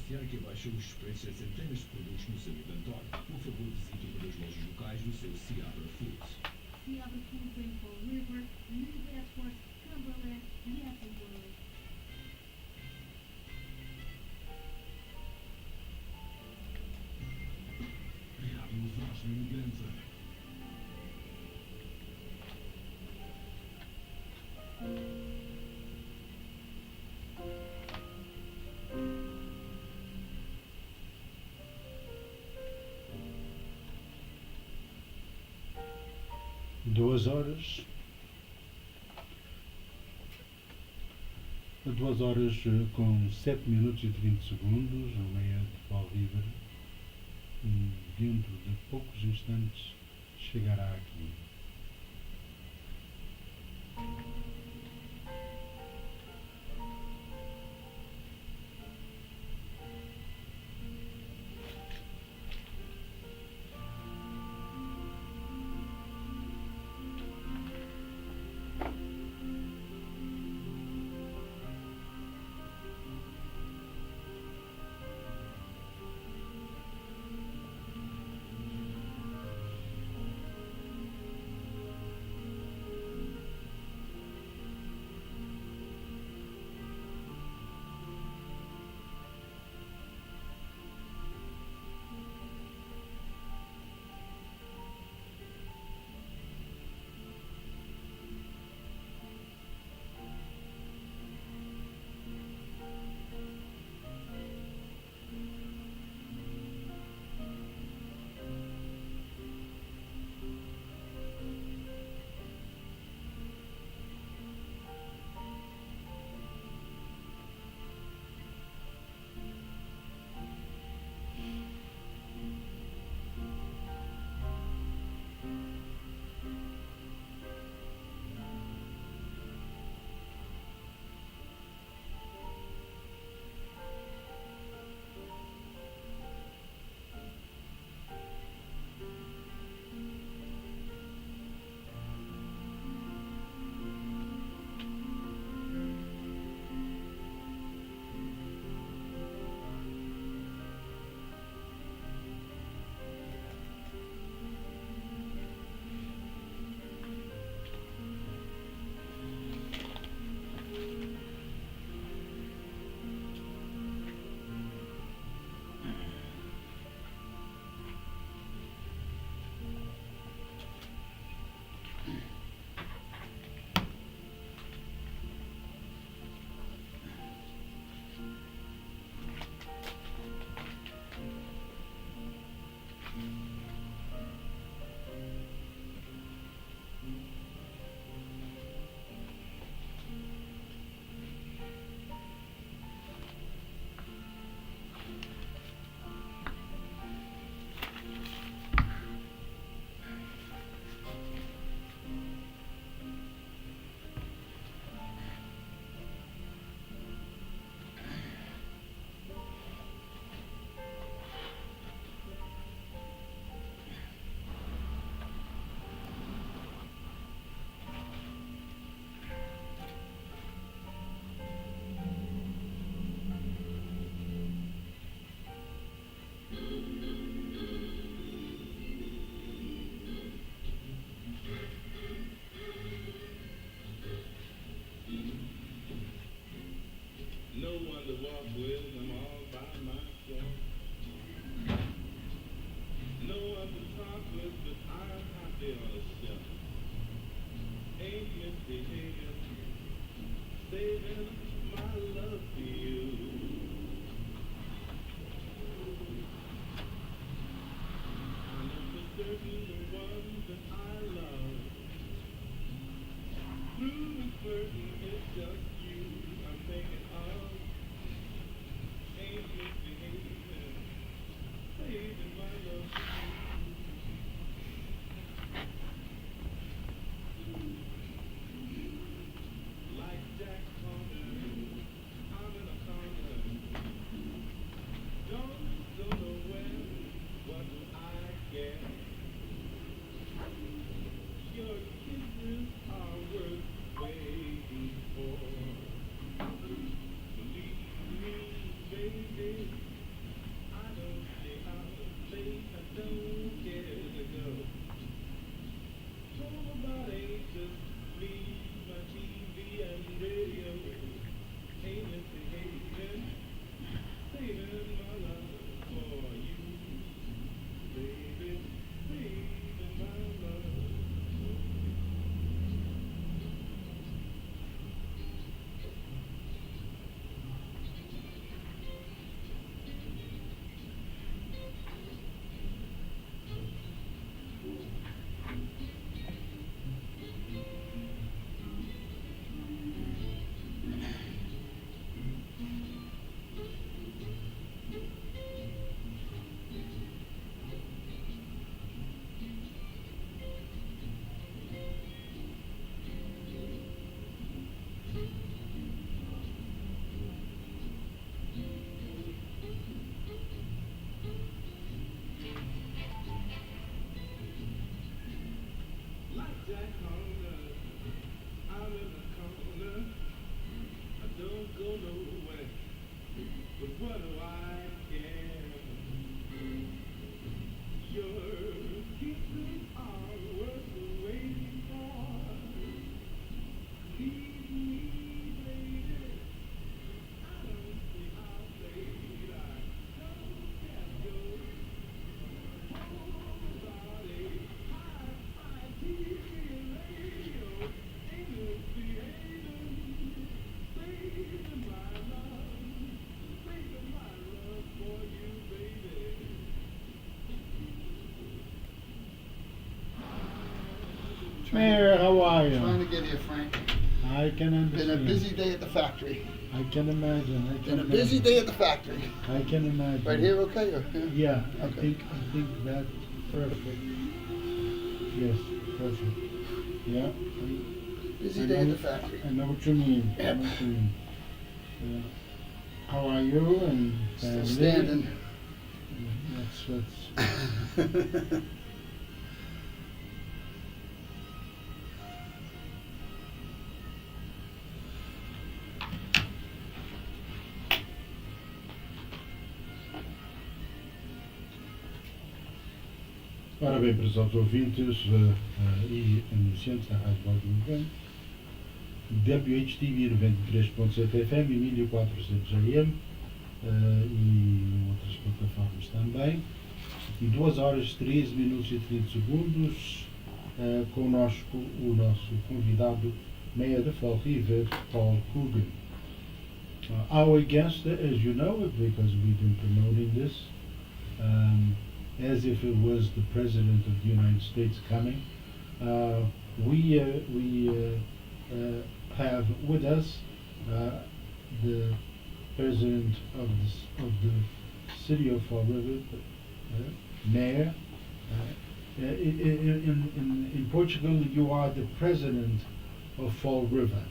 anunciar que abaixou os preços a centenas de produtos no seu inventório. Por favor, visite uma das lojas locais no seu Seabra Foods. Seabra Foods em Fall River, New Bedford, Cumberland e Attleboro. Rádio Voz do Emigrante. Duas horas. 2 horas com 7 minutos e 30 segundos, a meia de Fall River. Dentro de poucos instantes chegará aqui. No one to walk with, I'm all by myself. No one to talk with, but I'm happy on a shelf. Ain't misbehaving, saving my love for you. I know for certain the one that I love. Through and flirting, it's just you I'm thinking of. Ain't misbehaving, saving my love for you. Like Jack Conner, I'm in a corner. Don't go nowhere, what do I get? Your kisses are worth waiting for. Jack Horner. I'm in the corner. I don't go nowhere. But what do I care? Your kisses are worth the waiting for. Leave me, baby. I don't see how late I don't have your whole body. Hi-fi, TV, radio, ain't behaving. Saving my love for you, baby. Mayor, how are you? Trying to get here, Frank. I can Been a understand. busy day at the factory. I can imagine. Been a busy day at the factory. I can imagine. Right here, okay? Or, Yeah, I Okay. think that's perfect. Yes, perfect. Yeah. Busy I day at know- the factory. I know what you mean. I Yep. know what you mean. Yeah. How are you and Still family? standing. That's Ora bem, prezados ouvintes e anunciantes da Rádio Baldo WHTV 93.7 FM e 1400 AM e outras plataformas também. E 2 horas 13 minutos e 30 segundos, conosco o nosso convidado, Mayor de Fall River, Paul Coogan. Our guest, as you know, because we've been promoting this, as if it was the President of the United States coming, we have with us the President of the City of Fall River, Mayor. In Portugal, you are the President of Fall River.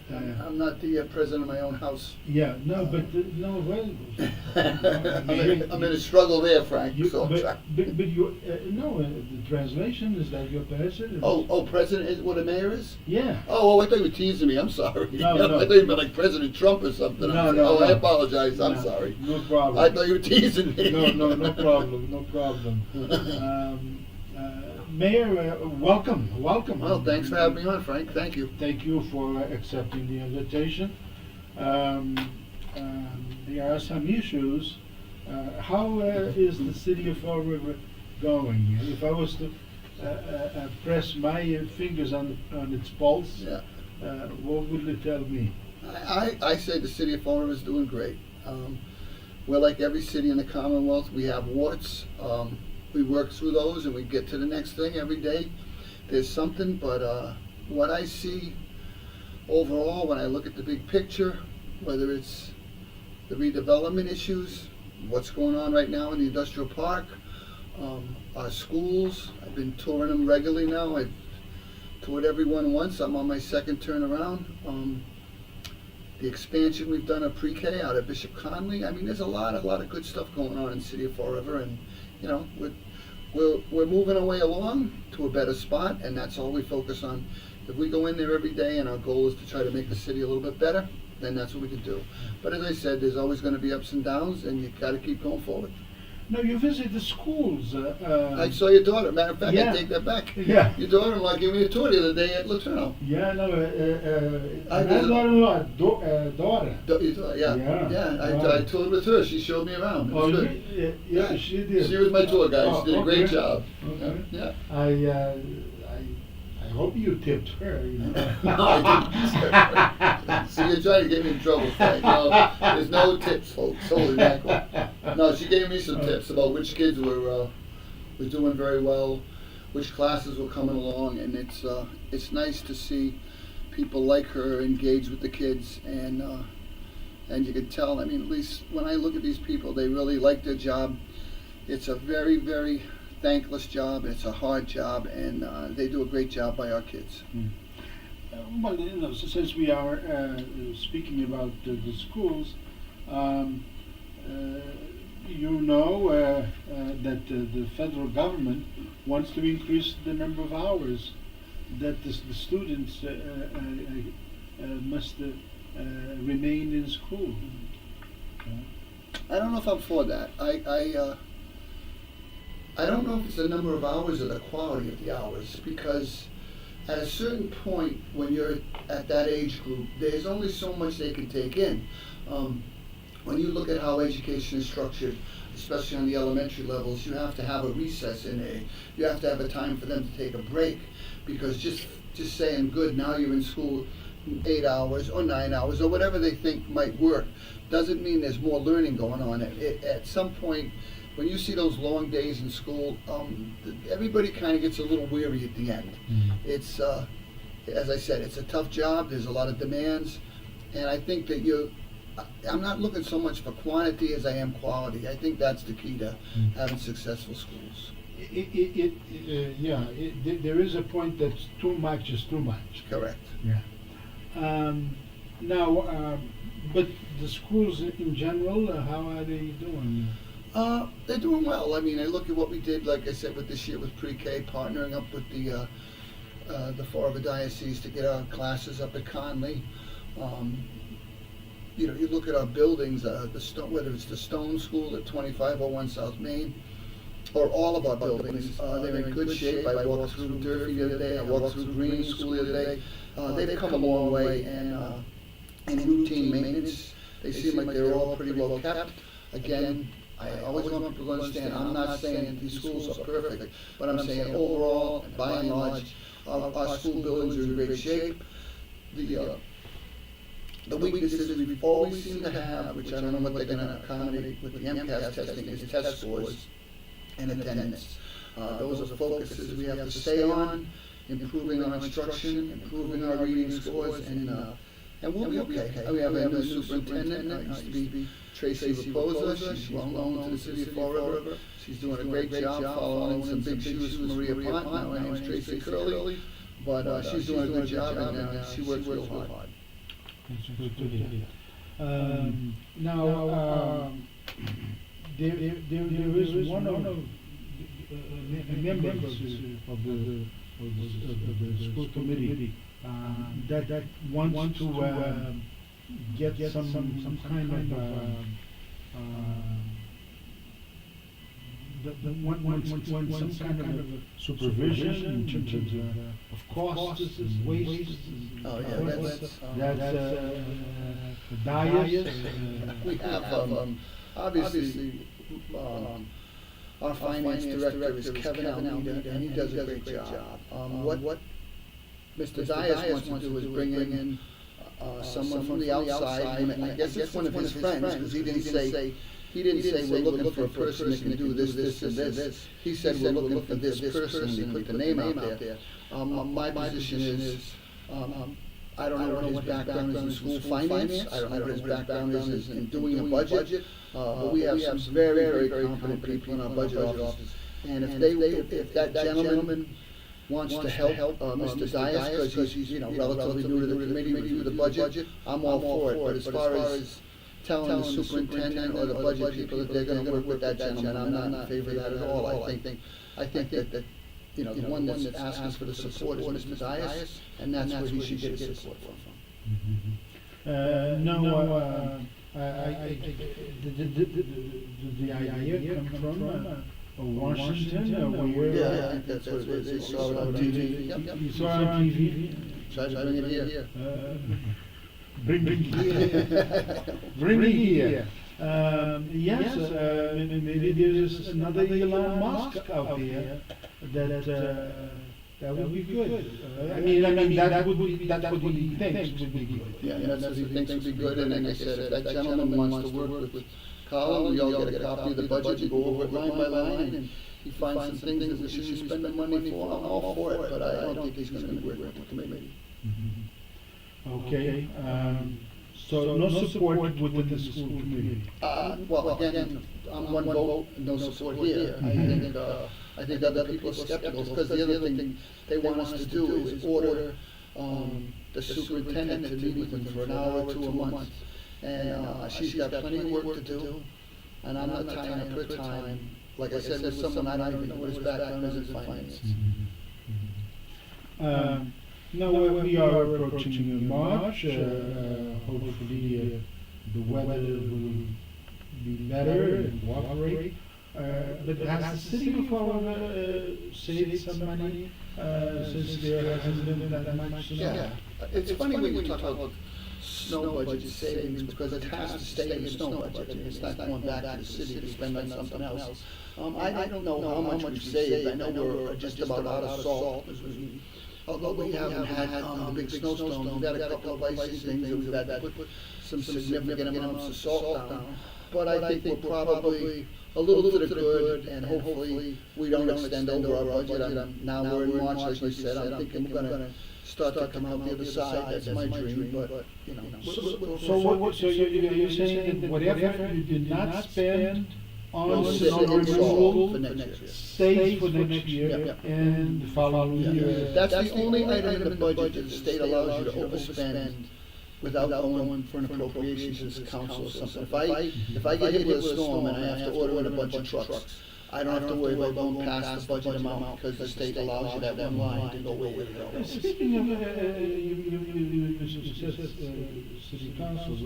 I'm not the president of my own house. Yeah, no, but no, well, I'm in a struggle there, Frank. you, So, but you, no, the translation is that you're president. oh, president is what a mayor is? yeah. Oh, I thought you were teasing me. I'm sorry. No, no. I thought you meant like President Trump or something. No, I'm no, oh, I no. apologize. I'm No, sorry. No problem. I thought you were teasing me. No problem, no problem. Mayor, welcome. Well, thanks for having me on, Frank. Thank you. Thank you for accepting the invitation. There are some issues. How is the city of Fall River going? If I was to press my fingers on its pulse, Yeah. what would it tell me? I say the city of Fall River is doing great. We're like every city in the Commonwealth. We have warts. We work through those and we get to the next thing every day. There's something, but what I see overall when I look at the big picture, whether it's the redevelopment issues, what's going on right now in the industrial park, our schools, I've been touring them regularly now. I've toured every one once. I'm on my second turnaround. The expansion we've done of pre-K out at Bishop Conley. I mean, there's a lot of good stuff going on in the city of Fall River, and you know, we're moving our way along to a better spot, and that's all we focus on. If we go in there every day and our goal is to try to make the city a little bit better, then that's what we can do. But as I said, there's always going to be ups and downs, and you got to keep going forward. No, you visit the schools. I saw your daughter. Matter of fact, Yeah. I take that back. Yeah. Your daughter-in-law gave me a tour the other day at Latino. Yeah, no, I not visit- daughter-in-law, daughter. Yeah. Yeah. I Right. toured with her. She showed me around. It Oh, was good. yeah, she did. She was my tour guide. Oh, She did a great okay. job. Okay. Yeah. I hope you tipped her. You know. No, I didn't. See, you're trying to get me in trouble, Frank. No, there's no tips, folks. Holy mackerel. No, she gave me some tips about which kids were doing very well, which classes were coming along, and it's nice to see people like her engage with the kids, and you can tell. I mean, at least when I look at these people, they really like their job. It's a very, very thankless job. It's a hard job, and they do a great job by our kids. Well, you know, since we are speaking about the schools, you know that the federal government wants to increase the number of hours that the students must remain in school. I don't know if I'm for that. I don't know if it's the number of hours or the quality of the hours, because at a certain point when you're at that age group, there's only so much they can take in. When you look at how education is structured, especially on the elementary levels, you have to have a recess in there. You have to have a time for them to take a break, because just saying, good, now you're in school 8 hours or 9 hours or whatever they think might work, doesn't mean there's more learning going on. At some point, when you see those long days in school, everybody kind of gets a little weary at the end. It's, as I said, it's a tough job. There's a lot of demands, and I think that I'm not looking so much for quantity as I am quality. I think that's the key to having successful schools. There is a point that's too much is too much. Correct. Yeah. Now, but the schools in general, how are they doing? They're doing well. I mean, I look at what we did, like I said, with this year with pre-K, partnering up with the four of the dioceses to get our classes up at Conley. You know, you look at our buildings, whether it's the Stone School at 2501 South Main, or all of our buildings, they're in good shape. I walked through Durfee the other day, I walked through Green School the other day. They've come a long way, and in routine maintenance, they seem like they're all pretty well kept. Again, I always want people to understand, I'm not saying these schools are perfect, but I'm saying overall, by and large, our school buildings are in great shape. The weaknesses we've always seemed to have, which I don't know what they're gonna accommodate with the MCAS testing, is test scores and attendance. Those are the focuses we have to stay on, improving our instruction, improving our reading scores, and we'll be okay. We have a new superintendent, used to be Tracy Raposa. She's well known to the city of Fall River. She's doing a great job following some big shoes from Maria Pont. Now her name's Tracy Curley, but she's doing a good job, and she works real hard. That's good to hear. Now, there is one of the members of the school committee that wants to get some kind of some kind of supervision in terms of costs and wastes. Oh, yeah, That's diet. We have, obviously, our finance director is Kevin Almeida, and he does a great job. What Mr. Dias wants to do is bring in someone from the outside, and I guess it's one of his friends, because he didn't say we're looking for a person that can do this, and this. He said we're looking for this person, and he put the name out there. My position is, I don't know what his background is in school finance, I don't know what his background is in doing a budget, but we have some very, very competent people in our budget office. And if that gentleman wants to help Mr. Dias, because he's relatively new to the committee, review the budget, I'm all for it. But as far as telling the superintendent or the budget people that they're gonna work with that gentleman, I'm not in favor of that at all. I think that the one that's asking for the support is Mr. Dias, and that's where he should get his support from. The idea come from Washington, or where? Yeah, I think that's what it is. They saw it on TV. Yep. You saw it on TV? Tried to bring it here. Bring it here. Bring it here. Yes, maybe there's another Elon Musk out there that would be good. I mean, that would be what he thinks would be good. Yeah, that's what he thinks would be good, and like I said, if that gentleman wants to work with Colin, we all get a copy of the budget, and go over it line by line, and he finds some things that we should be spending money for, I'm all for it, but I don't think he's gonna be working with the committee. Okay, so no support within the school committee? Well, again, I'm one vote, no support here. I think other people are skeptical, because the other thing they want us to do is order the superintendent to meet with them for an hour or two a month. And she's got plenty of work to do, and I'm not tying up her time, like I said, with someone I don't even know what his background is in finance. Now we are approaching March. Hopefully the weather will be better and cooperate. But has the city of Florida saved some money since there hasn't been that much snow? Yeah, it's funny when you talk about snow budget savings, because it has to stay in the snow budget, and it's not going back to the city to spend on something else. I don't know how much we've saved. I know we're just about out of salt, although we haven't had the big snowstorms. We've had a couple of icy things, and we've had to put some significant amounts of salt down. But I think we're probably a little bit of good, and hopefully we don't extend over our budget. Now we're in March, like you said. I'm thinking we're gonna start to come out the other side. That's my dream, but, you know. So you're saying that whatever you did not spend on We'll snow sit in removal salt for next year. stays for next year Yep. and the following year. That's the only item in the budget that the state allows you to overspend without going for an appropriation to this council or something. If I get hit with a storm and I have to order in a bunch of trucks, I don't have to worry about going past the budget amount, because the state allows you that one line to go where you go. Speaking of, you said city councils,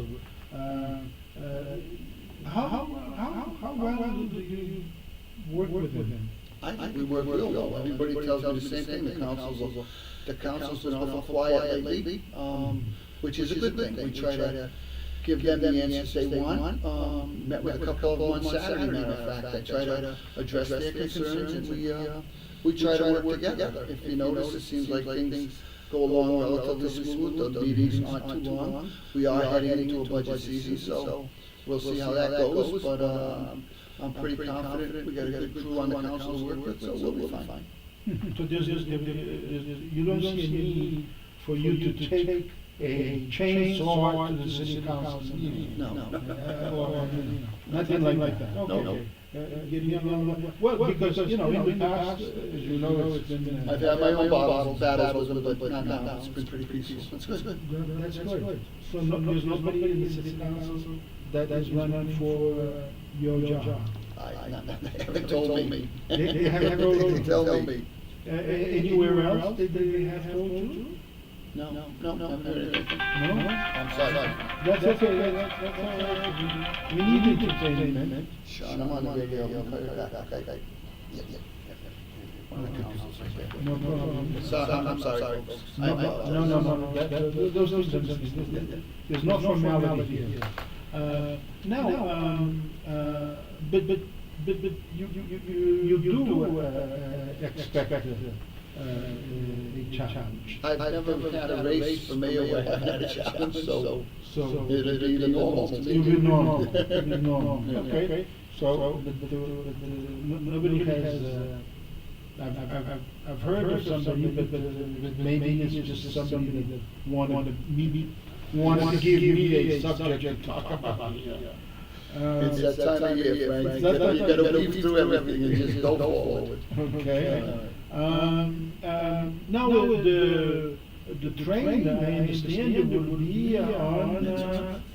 how well do you work with them? I think we work real well. Everybody tells me the same thing. The council's been awful quiet lately, which is a good thing. We try to give them the answers they want. Met with a couple of them on Saturday, matter of fact. I try to address their concerns, and we try to work together. If you notice, it seems like things go along relatively smooth. The meetings aren't too long. We are heading into a budget season, so we'll see how that goes. But I'm pretty confident we got a good crew on the council to work with, so we'll be fine. So you don't see a need for you to take a chainsaw to the city council meeting? No. Nothing like that? No. Well, because, in the past, as you know, it's been. I've had my own battles with them, but not now. It's been pretty peaceful. That's good. That's good. So there's nobody in the city council that is running for your job? They haven't told me. They haven't told me. Anywhere else, they have told you? No, haven't heard anything. No? I'm sorry. That's okay, that's all right. We need entertainment. Sean, I'm on the radio. Okay. Yeah. One of the councils right there. No problem. I'm sorry, folks. No, there's no formality here. But you do expect a challenge. I've never had a race for mayor where I haven't had a challenge, so it'll be the normal to me. You'll be normal. Okay. So nobody has. I've heard of somebody, but maybe it's just somebody that wanted to give me a subject to talk about. It's that time of year, Frank. You gotta weave through everything and just go forward. Okay. Now the train, I understand, it will be on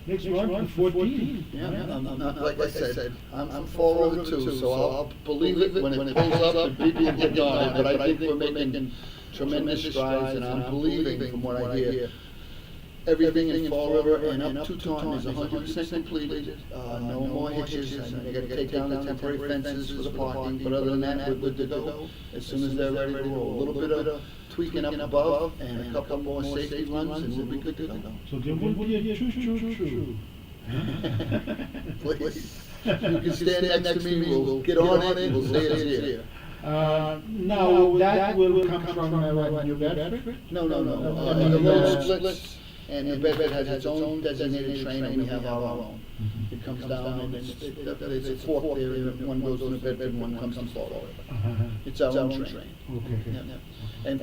next month, the 14th. Yeah, like I said, I'm for over two, so I'll believe it when it pulls up and people get on it, but I think we're making tremendous strides, and I'm believing from what I hear. Everything in Fall River and up to Taunton is 100% completed. No more hitches. I mean, they gotta take down the temporary fences for the parking, but other than that, we're good to go. As soon as they're ready to roll. A little bit of tweaking up above and a couple more safety runs, and we'll be good to go. So there will be a choo-choo-choo. Please, you can stand next to me, we'll get on it, we'll say it's here. Now, that will come from New Bedford? No. The road splits, and New Bedford has its own designated train, and we have our own. It comes down, and there's a fork there, and one goes to New Bedford and one comes to Florida. It's our own train. Okay. Yeah. And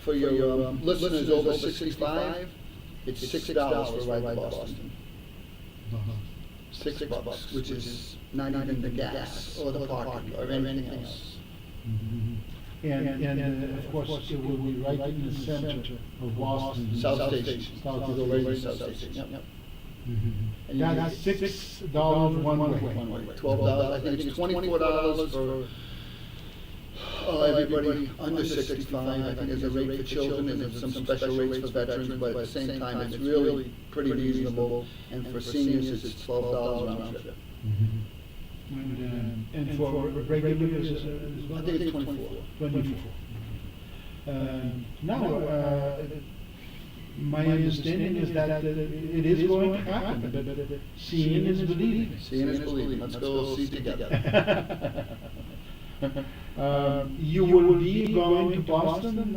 for your listeners over 65, it's $6 for a ride to Boston. $6, which is not even the gas or the parking or anything else. And of course, it will be right in the center of Boston. South Station. You go right to South Station. Yep. And that's $6 one way. $12. I think it's $24 for everybody under 65, I think there's a rate for children, and there's some special rates for veterans, but at the same time, it's really pretty reasonable, and for seniors, it's $12 round trip. And for regulars, I think it's 24. 24. Now, my understanding is that it is going to happen, but seeing is believing. Seeing is believing, let's go see together. You will be going to Boston?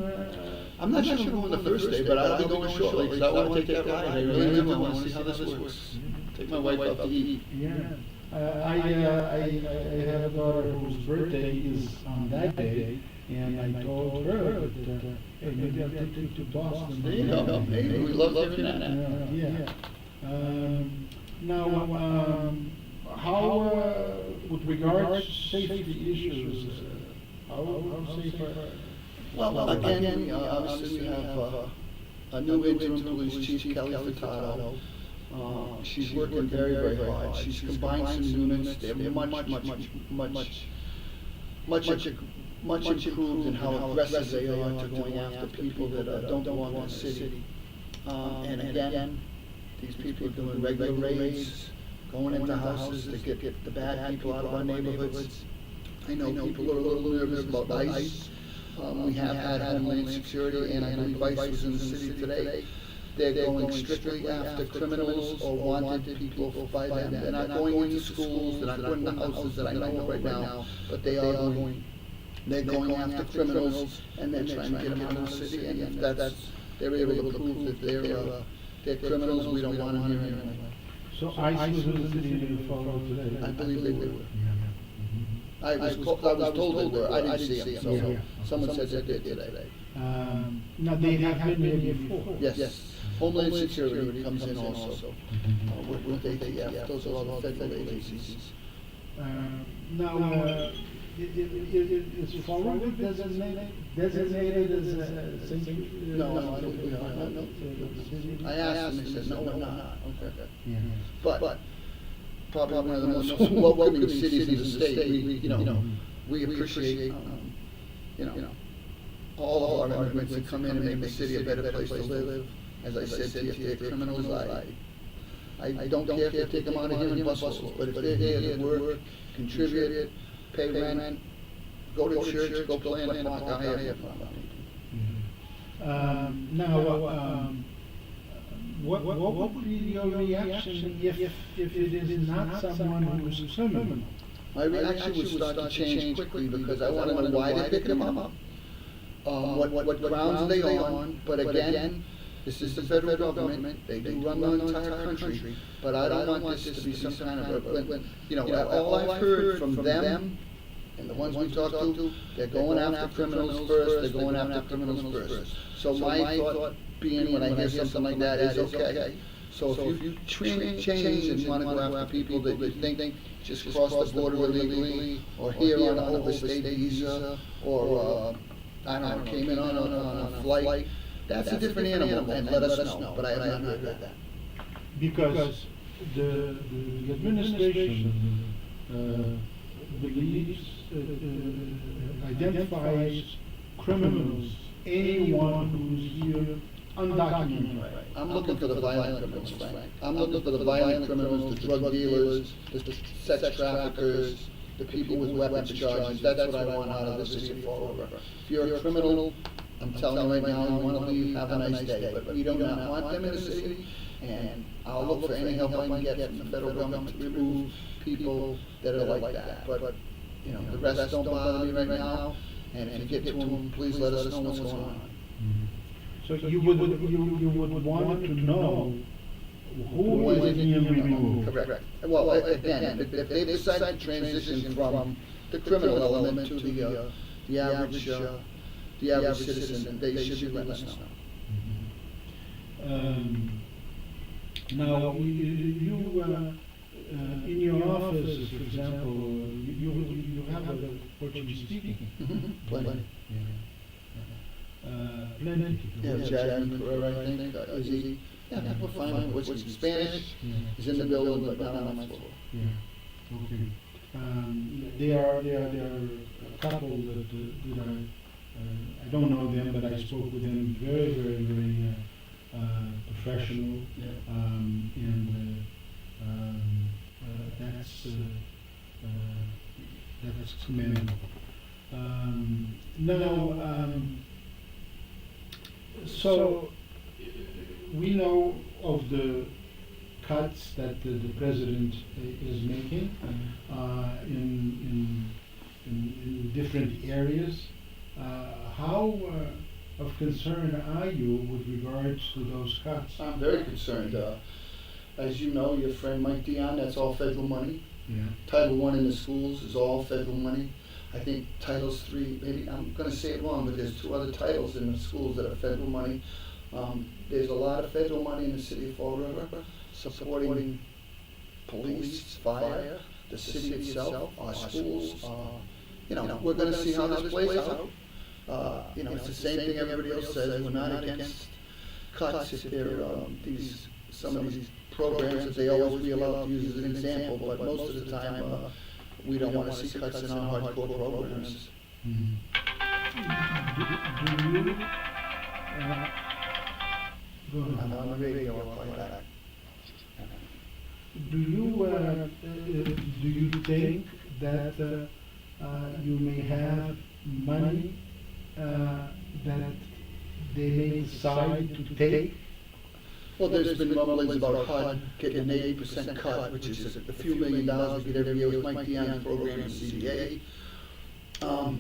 I'm not sure I'm going the first day, but I'll be going shortly, because I want to take that ride, I really do, I want to see how this works. Take my wife out to eat. Yeah. I have a daughter whose birthday is on that day, and I told her that, hey, maybe I'll take you to Boston. There you go, maybe, we love hearing that. Yeah. Now, how, with regards to safety issues, how safe are? Well, again, obviously we have a new interim police chief, Kelly Furtado. She's working very, very hard. She's combined some units. They're much improved in how aggressive they are to going after people that don't belong in the city. And again, these people are doing regular raids, going into houses to get the bad people out of our neighborhoods. I know people are a little nervous about ICE. We have had Homeland Security, and I believe ICE was in the city today. They're going strictly after criminals or wanted people by them. They're not going into schools, they're not going into houses that I know of right now, but they are going, they're going after criminals, and they're trying to get them out of the city, and if they're able to prove that they're criminals, we don't want them here anyway. So ICE was in the city and followed today? I believe they were. I was told they were, I didn't see them, so someone said they did today. Now, they have been there before? Yes. Homeland Security comes in also, with ATF, those are all the federal agencies. Now, is Florida designated as a sanctuary? No, I don't think we are, no. I asked them, they said, no, we're not. Okay. Yeah. But probably one of the most welcoming cities in the state, we appreciate, all of our immigrants that come in and make the city a better place to live. As I said to you, if they're criminals, I don't care if they take them out of here in buses, but if they're here to work, contribute, pay rent, go to church, go play in the park, I have no problem. Now, what would be your reaction if it is not someone who's criminal? My reaction would start to change quickly, because I want to know why they're picking them up. What grounds are they on, but again, this is the federal government, they do run the entire country, but I don't want this to be some kind of all I've heard from them, and the ones we talk to, they're going after criminals first, they're going after criminals first. So my thought being, when I hear something like that, is okay. So if you change and want to go after people that you think just crossed the border illegally, or here on an overstayed visa, or I don't know, came in on a flight, that's a different animal, and let us know, but I have not heard that. Because the administration believes, identifies criminals, anyone who's here undocumented. Right. I'm looking for the violent criminals, Frank. I'm looking for the violent criminals, the drug dealers, the sex traffickers, the people with weapons charges. That's what I want out of the city of Fall River. If you're a criminal, I'm telling you right now, you want to leave, have a nice day. But we do not want them in the city, and I'll look for any help I can get from the federal government to remove people that are like that. But the rest don't bother me right now, and if you get to them, please let us know what's going on. So you would want to know who is being removed. Correct. Well, again, if they decide to transition from the criminal element to the average citizen, they should be letting us know. Now, you in your office, for example, you have a Portuguese speaking. Plenty. Plenty. Yeah, Chad Carrasco, I think, is he? Yeah, we're fine. What's Spanish? He's in the building, but not on my floor. Yeah. Okay. They are couple that I don't know them, but I spoke with them. Very, very, very professional, Yeah. and that's commendable. Now, so we know of the cuts that the president is making in different areas. How of concern are you with regards to those cuts? I'm very concerned. As you know, your friend Mike Dion, that's all federal money. Yeah. Title I in the schools is all federal money. I think Titles III, maybe I'm going to say it wrong, but there's 2 other titles in the schools that are federal money. There's a lot of federal money in the city of Fall River supporting police, fire, the city itself, our schools. We're going to see how this plays out. It's the same thing everybody else says. We're not against cuts if they're some of these programs that they always be allowed to use as an example, but most of the time we don't want to see cuts in our hardcore programs. Mhm. Do you, go ahead. I'm on the radio, I'll call you back. Do you think that you may have money that they may decide to take? Well, there's been rumblings about HUD getting an 80% cut, which is a few $1,000,000 we get every year with Mike Dion's program and CDA.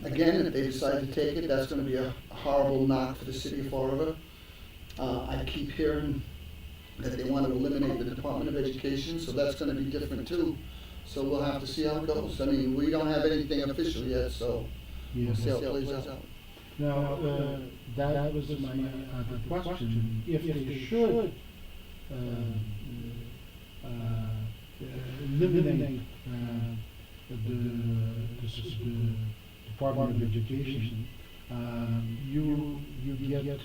Again, if they decide to take it, that's going to be a horrible knock for the city of Fall River. I keep hearing that they want to eliminate the Department of Education, so that's going to be different too. So we'll have to see how it goes. I mean, we don't have anything official yet, so we'll see how it plays out. Now, that was my other question. If they should eliminate the Department of Education, you get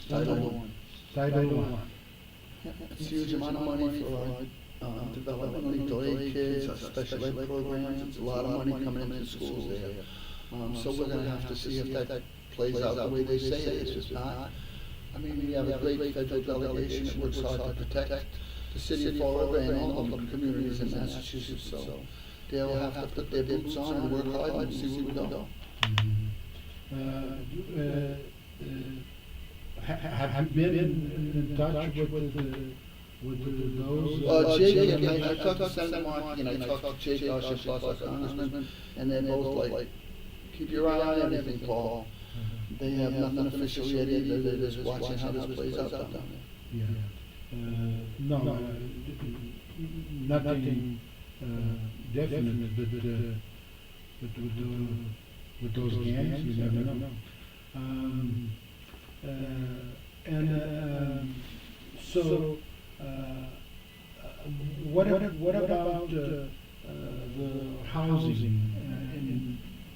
Title Title I. It's a huge amount of money for our developmentally delayed kids, our special ed programs. It's a lot of money coming into schools there. So we're going to have to see if that plays out the way they say it is. If not, I mean, we have a great federal delegation that works hard to protect the city of Fall River and all of the communities in Massachusetts. So they'll have to put their boots on and work hard and see where we go. Have you been in touch with those? Jake, I talked to Senator Markey and I talked to Jake, our congressman, and they're both like, keep your eye on everything, Paul. They have nothing official yet either, they're just watching how this plays out down there. Yeah. No, nothing definite, but with those gangs, you never know. So, what about the housing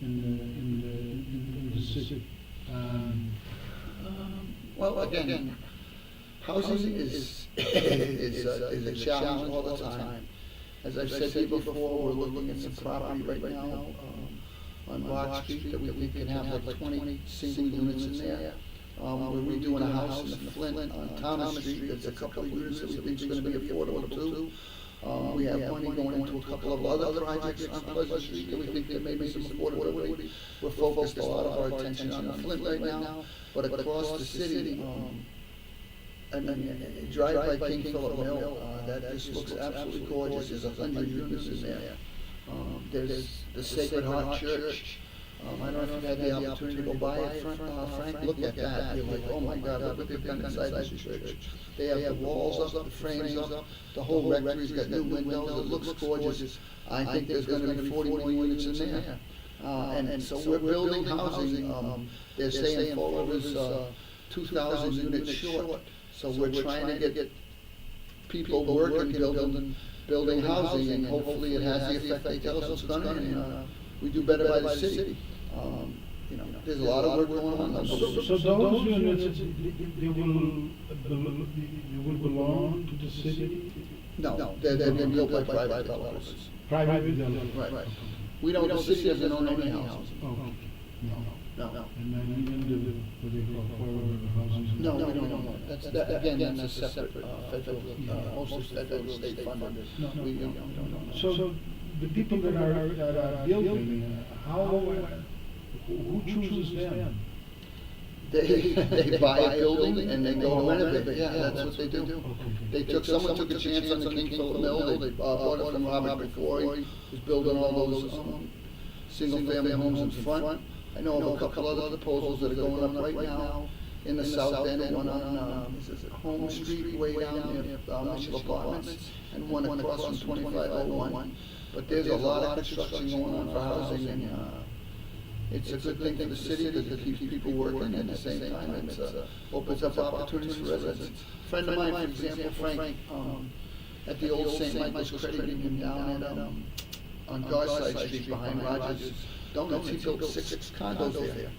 in the city? Well, again, housing is a challenge all the time. As I've said to you before, we're looking at some property right now on Broad Street that we think can have like 20 single units in there. We're redoing a house in the Flint on Thomas Street that's a couple of units that we think is going to be affordable too. We have money going into a couple of other projects on Pleasant Street that we think there may be some affordability. We're focused a lot of our attention on the Flint right now, but across the city, I mean, you drive by King Philip Mill, that just looks absolutely gorgeous. There's 100 units in there. There's the Sacred Heart Church. I don't know if you had the opportunity to go by it, Frank, look at that. You're like, oh my God, look what they've done inside this church. They have the walls up, the frames up, the whole rectory's got new windows, it looks gorgeous. I think there's gonna be 40 more units in there. And so we're building housing, they're saying Fall River's 2,000 units short. So we're trying to get people working, building housing, and hopefully it has the effect they tell us it's gonna, and we do better by the city. There's a lot of work going on. So those units, they will belong to the city? No, they're being built by private developers. Private developers? Right. We don't, the city doesn't own any housing. Oh, okay. No. No. And then even what they call forward housing? No, we don't own it. Again, that's a separate, federal, mostly federal, state funded. No. We don't own it. So the people that are building, who chooses them? They buy a building and they go renovate it. Yeah, that's what they do. Okay. Someone took a chance on the King Philip Mill. They bought it from Robert before. He was building all those single-family homes in front. I know of a couple of other proposals that are going up right now in the south end, one on, Home Street way down near Mitchell Apartments, and one across from 2501. But there's a lot of construction going on for housing, and it's a good thing for the city because it keeps people working, and at the same time, it opens up opportunities for residents. A friend of mine, for example, Frank, at the old St. Michael's Credit Union down at, on Garside Street behind Rogers Donuts, he built 6 condos there.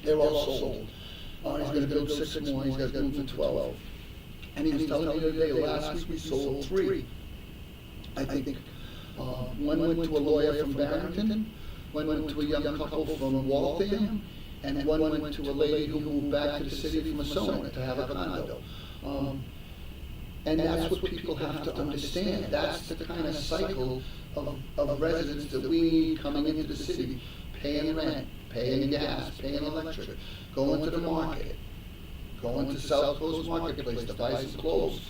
They're all sold. He's gonna build 6 more, he's got room for 12. And he was telling me the other day, last week we sold 3. I think, one went to a lawyer from Barrington, one went to a young couple from Waltham, and one went to a lady who moved back to the city from Arizona to have a condo. And that's what people have to understand. That's the kind of cycle of residents that we need coming into the city, paying rent, paying gas, paying electric, going to the market, going to South Coast Marketplace to buy some clothes,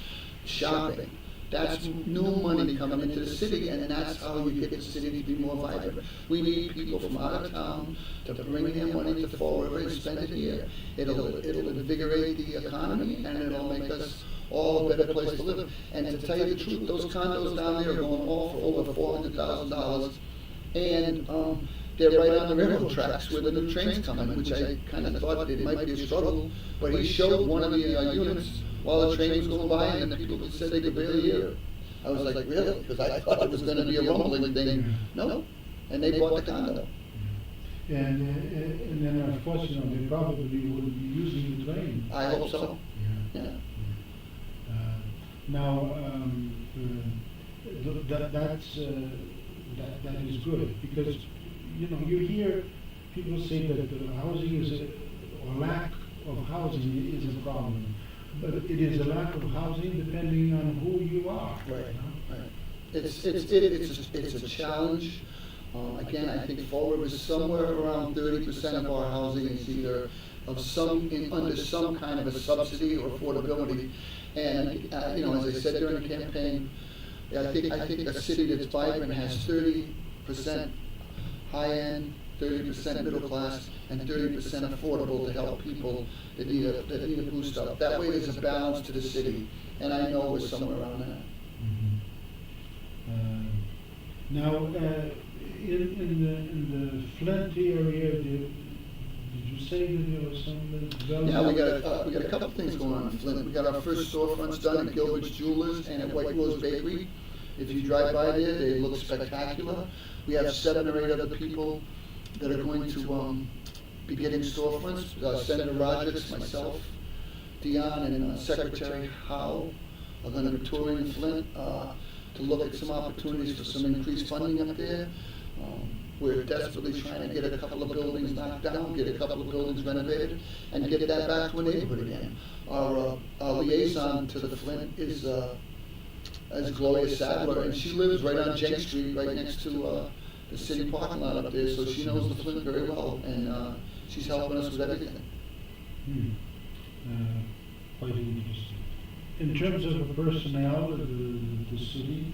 shopping. That's new money coming into the city, and that's how you get the city to be more vibrant. We need people from out of town to bring their money to Fall River and spend it here. It'll invigorate the economy, and it'll make us all a better place to live. And to tell you the truth, those condos down there are going all for over $400,000, and they're right on the railroad tracks where the new train's coming, which I kind of thought it might be a struggle. But he showed one of the units while the train was going by, and the people said they could barely hear it. I was like, really? Because I thought it was going to be a rumbling thing. No, and they bought the condo. And then unfortunately, they probably wouldn't be using the train. I hope so. Yeah. Now, that is good, because you hear people say that the housing is or lack of housing is a problem, but it is a lack of housing depending on who you are. Right. It's a challenge. Again, I think Fall River is somewhere around 30% of our housing is either under some kind of a subsidy or affordability. And as I said during the campaign, I think a city that's vibrant has 30% high-end, 30% middle class, and 30% affordable to help people that need a boost up. That way, there's a balance to the city, and I know we're somewhere around that. Now, in the Flint area, did you say that there was some development? Yeah, we got a couple of things going on in Flint. We got our first storefronts done at Gilbert's Jewelers and at White Rose Bakery. If you drive by there, they look spectacular. We have 7 or 8 other people that are going to be getting storefronts. Senator Rogers, myself, Dion, and Secretary Howe are going to be touring in Flint to look at some opportunities for some increased funding up there. We're desperately trying to get a couple of buildings knocked down, get a couple of buildings renovated, and get that back to a neighborhood again. Our liaison to the Flint is Gloria Sadler, and she lives right on Jenks Street, right next to the city parking lot up there, so she knows the Flint very well, and she's helping us with everything. Quite interesting. In terms of personnel, the city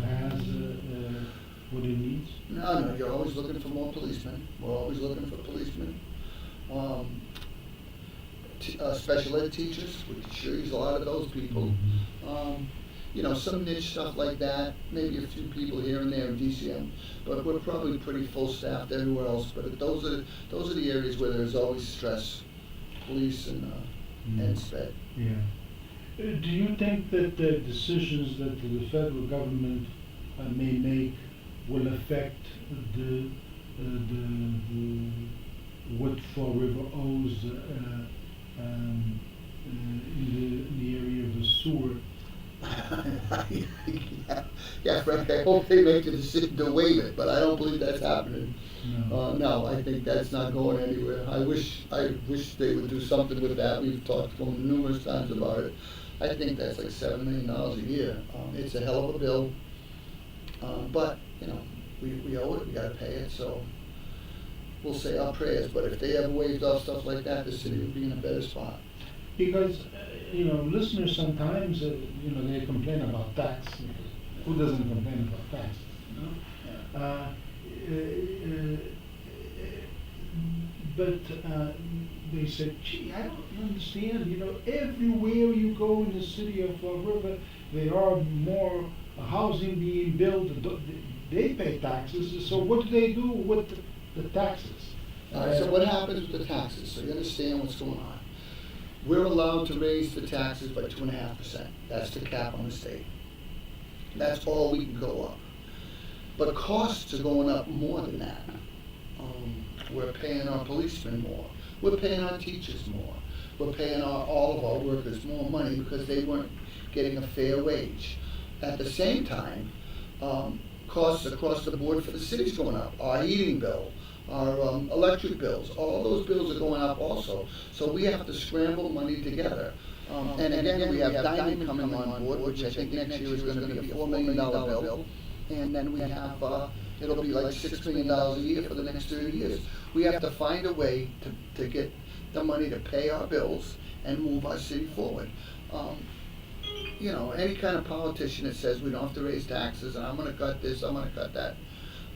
has what it needs? No, you're always looking for more policemen. We're always looking for policemen. Special ed teachers, we could sure use a lot of those people. Some niche stuff like that, maybe a few people here and there in DCM, but we're probably pretty full staffed everywhere else. But those are the areas where there's always stress, police and SPED. Yeah. Do you think that the decisions that the federal government may make will affect what Fall River owes in the area of the sewer? Yeah, Frank, I hope they make the decision to waive it, but I don't believe that's happening. No. No, I think that's not going anywhere. I wish they would do something with that. We've talked to them numerous times about it. I think that's like $7 million a year. It's a hell of a bill. But, you know, we owe it, we gotta pay it, so we'll say our prayers. But if they ever waived off stuff like that, the city would be in a better spot. Because, listeners sometimes, they complain about tax. Who doesn't complain about tax? But they said, gee, I don't understand, everywhere you go in the city of Fall River, there are more housing being built, they pay taxes, so what do they do with the taxes? All right, so what happens with the taxes? So you understand what's going on. We're allowed to raise the taxes by 2.5%. That's the cap on the state. That's all we can go up. But costs are going up more than that. We're paying our policemen more. We're paying our teachers more. We're paying all of our workers more money because they weren't getting a fair wage. At the same time, costs across the board for the city's going up. Our heating bill, our electric bills, all those bills are going up also. So we have to scramble money together. And again, we have Diamond coming on board, which I think next year is going to be a $4 million bill. And then we have, it'll be like $6 million a year for the next 30 years. We have to find a way to get the money to pay our bills and move our city forward. Any kind of politician that says we don't have to raise taxes and I'm gonna cut this, I'm gonna cut that,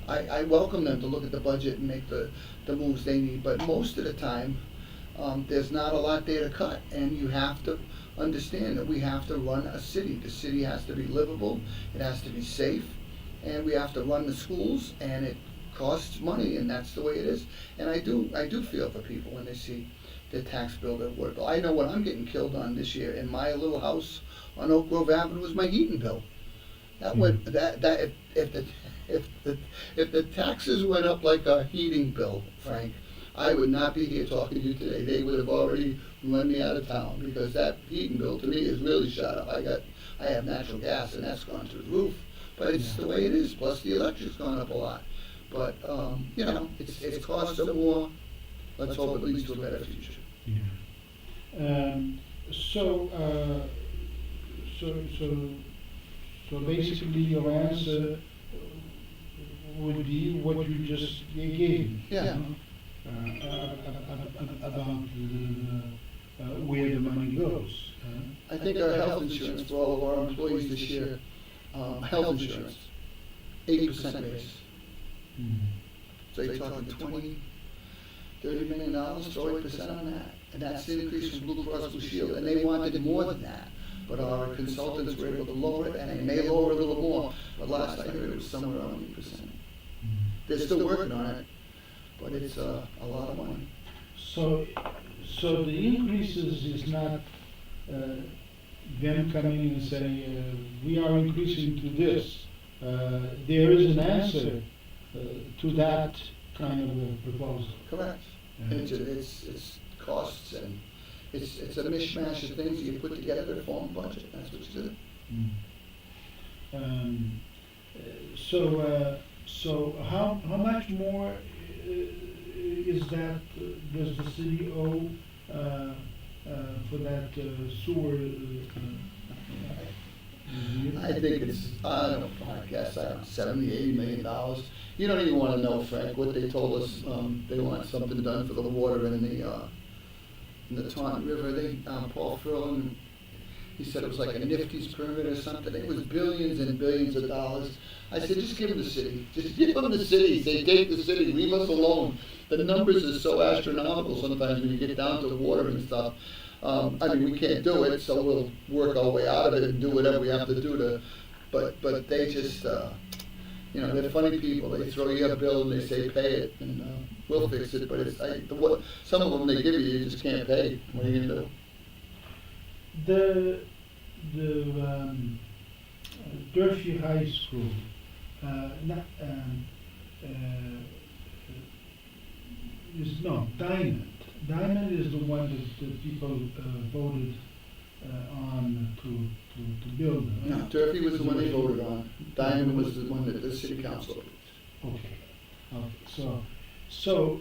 I welcome them to look at the budget and make the moves they need, but most of the time, there's not a lot there to cut, and you have to understand that we have to run a city. The city has to be livable, it has to be safe, and we have to run the schools, and it costs money, and that's the way it is. And I do feel for people when they see their tax bill, their water bill. I know what I'm getting killed on this year in my little house on Oak Grove Avenue was my heating bill. That went if the taxes went up like our heating bill, Frank, I would not be here talking to you today. They would have already run me out of town because that heating bill to me is really shot up. I have natural gas and that's gone through the roof. But it's the way it is. Plus the electric's gone up a lot. But it's cost them more. Let's hope it leads to a better future. Yeah. So basically your answer would be what you just gave me. Yeah. About where the money goes. I think our health insurance for all of our employees this year, health insurance, 8% raise. So you're talking 20, $30 million, throw 8% on that. And that's the increase from Blue Cross Blue Shield. And they wanted more than that. But our consultants were able to lower it, and they may lower it a little more. But last I heard it was somewhere around 8%. They're still working on it, but it's a lot of money. So the increases is not them coming and saying, we are increasing to this. There is an answer to that kind of a proposal. Correct. It's costs and it's a mishmash of things you put together to form a budget. That's what you do. So how much more is that does the city owe for that sewer? I think it's, I guess, $70, $80 million. You don't even want to know, Frank, what they told us. They want something done for the water in the Taunton River. Paul Furlan, he said it was like a Nifty's permit or something. It was billions and billions of dollars. I said, just give them the city. Just give them the city. They take the city. Leave us alone. The numbers are so astronomical sometimes when you get down to water and stuff. We can't do it, so we'll work our way out of it and do whatever we have to do to. But they just, they're funny people. They throw you a bill and they say pay it, and we'll fix it. But it's some of them they give you just can't pay. What are you gonna do? The Durfee High School. Diamond. Diamond is the one that people voted on to build. No, Turkey was the one they voted on. Diamond was the one that the city council approved. Okay. Okay. So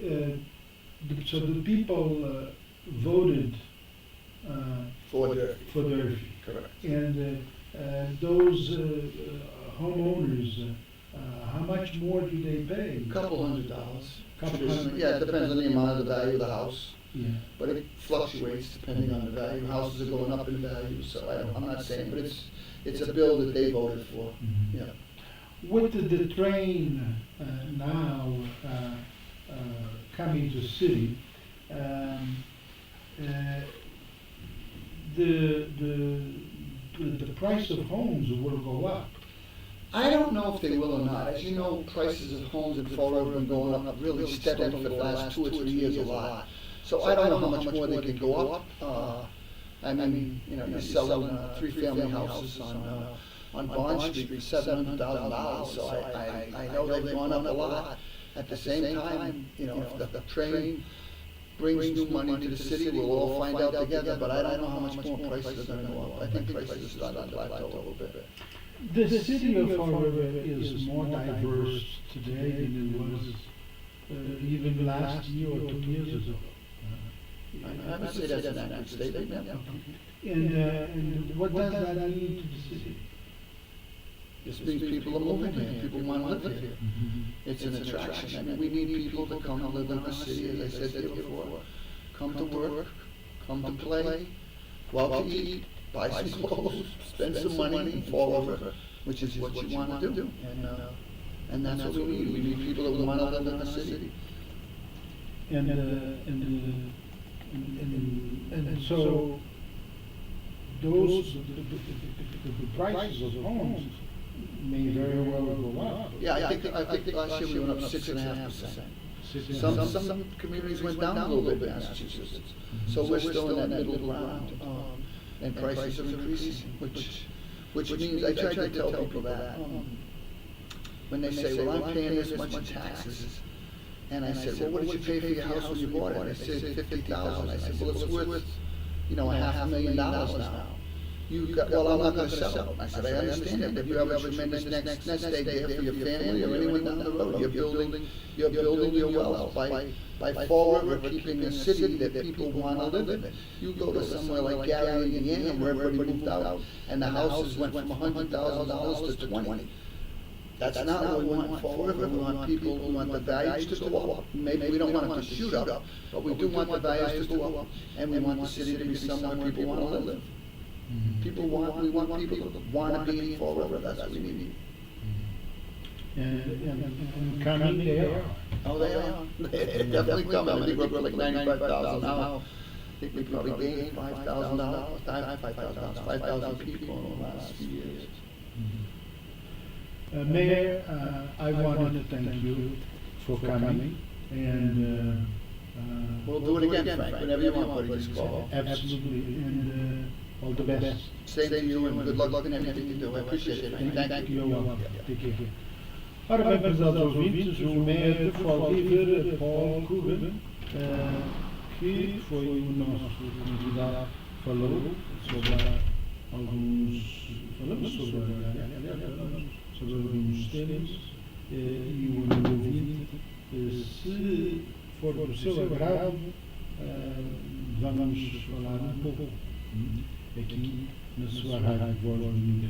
the people voted For Turkey. for Durfee. Correct. And those homeowners, how much more do they pay? $200. Couple Traditionally, hundred. yeah, it depends on the amount of the value of the house, Yeah. but it fluctuates depending on the value. Houses are going up in value, so I'm not saying, but it's a bill that they voted for. Mhm. Yeah. With the train now coming to city, the price of homes will go up. I don't know if they will or not. As you know, prices of homes in Fall River have been going up really steadily for the last 2 or 3 years a lot. So I don't know how much more they can go up. I mean, you know, you're selling 3-family houses on Bond Street for $700,000, so I know they've gone up a lot. At the same time, you know, if the train brings new money to the city, we'll all find out together, but I don't know how much more prices are gonna go up. I think prices are starting to plateau a little bit. The city of Fall River is more diverse today than it was even last year or 2 years ago. I would say that's an accurate statement, yeah. And what does that mean to the city? This means people are moving here, people want to live here. It's an attraction. I mean, we need people to come and live in our city, as I said to you before. Come to work, come to play, go out to eat, buy some clothes, spend some money, and fall over, which is what you want to do. And that's what we need. We need people that want to live in our city. And so those the prices of homes may very well go up. Yeah, I think last year we went up 6.5%. Some communities went down a little bit in Massachusetts. So we're still in that middle ground. And prices are increasing, which means, I try to tell people that, when they say, well, I'm paying this much in taxes, and I said, well, what did you pay for your house when you bought it? And they said $50,000. I said, well, it's worth, you know, $500,000 now. Well, I'm not gonna sell it. I said, I understand that, but you have a tremendous nest egg there for your family or anyone down the road. You're building your wealth by Fall River, keeping a city that people wanna live in. You go to somewhere like Gary, Indiana, where everybody moved out, and the houses went from $100,000 to 20. That's not what we want in Fall River. We want people, we want the values to go up. Maybe we don't want them to shoot up, but we do want the values to go up, and we want the city to be somewhere people wanna live. We want people to want to be in Fall River. That's what we need. And coming they are. Oh, they are. They're definitely coming. I think we're like 95,000 now. I think we probably gained $5,000, 5,000 people in the last few years. Mayor, I want to thank you for coming, and We'll do it again, Frank, whenever you want, buddy, just call. absolutely, and all the best. Same to you, and good luck in everything you do. I appreciate it, Frank. Thank you. You're welcome. Take care. Ora bem, prezados ouvintes, o mayor de Fall River, Paul Coogan, que foi o nosso convidado, falou sobre falamos sobre alguns temas, e o meu ouvinte, se for do seu agrado, vamos falar um pouco aqui na sua rádio Voz do Mundo.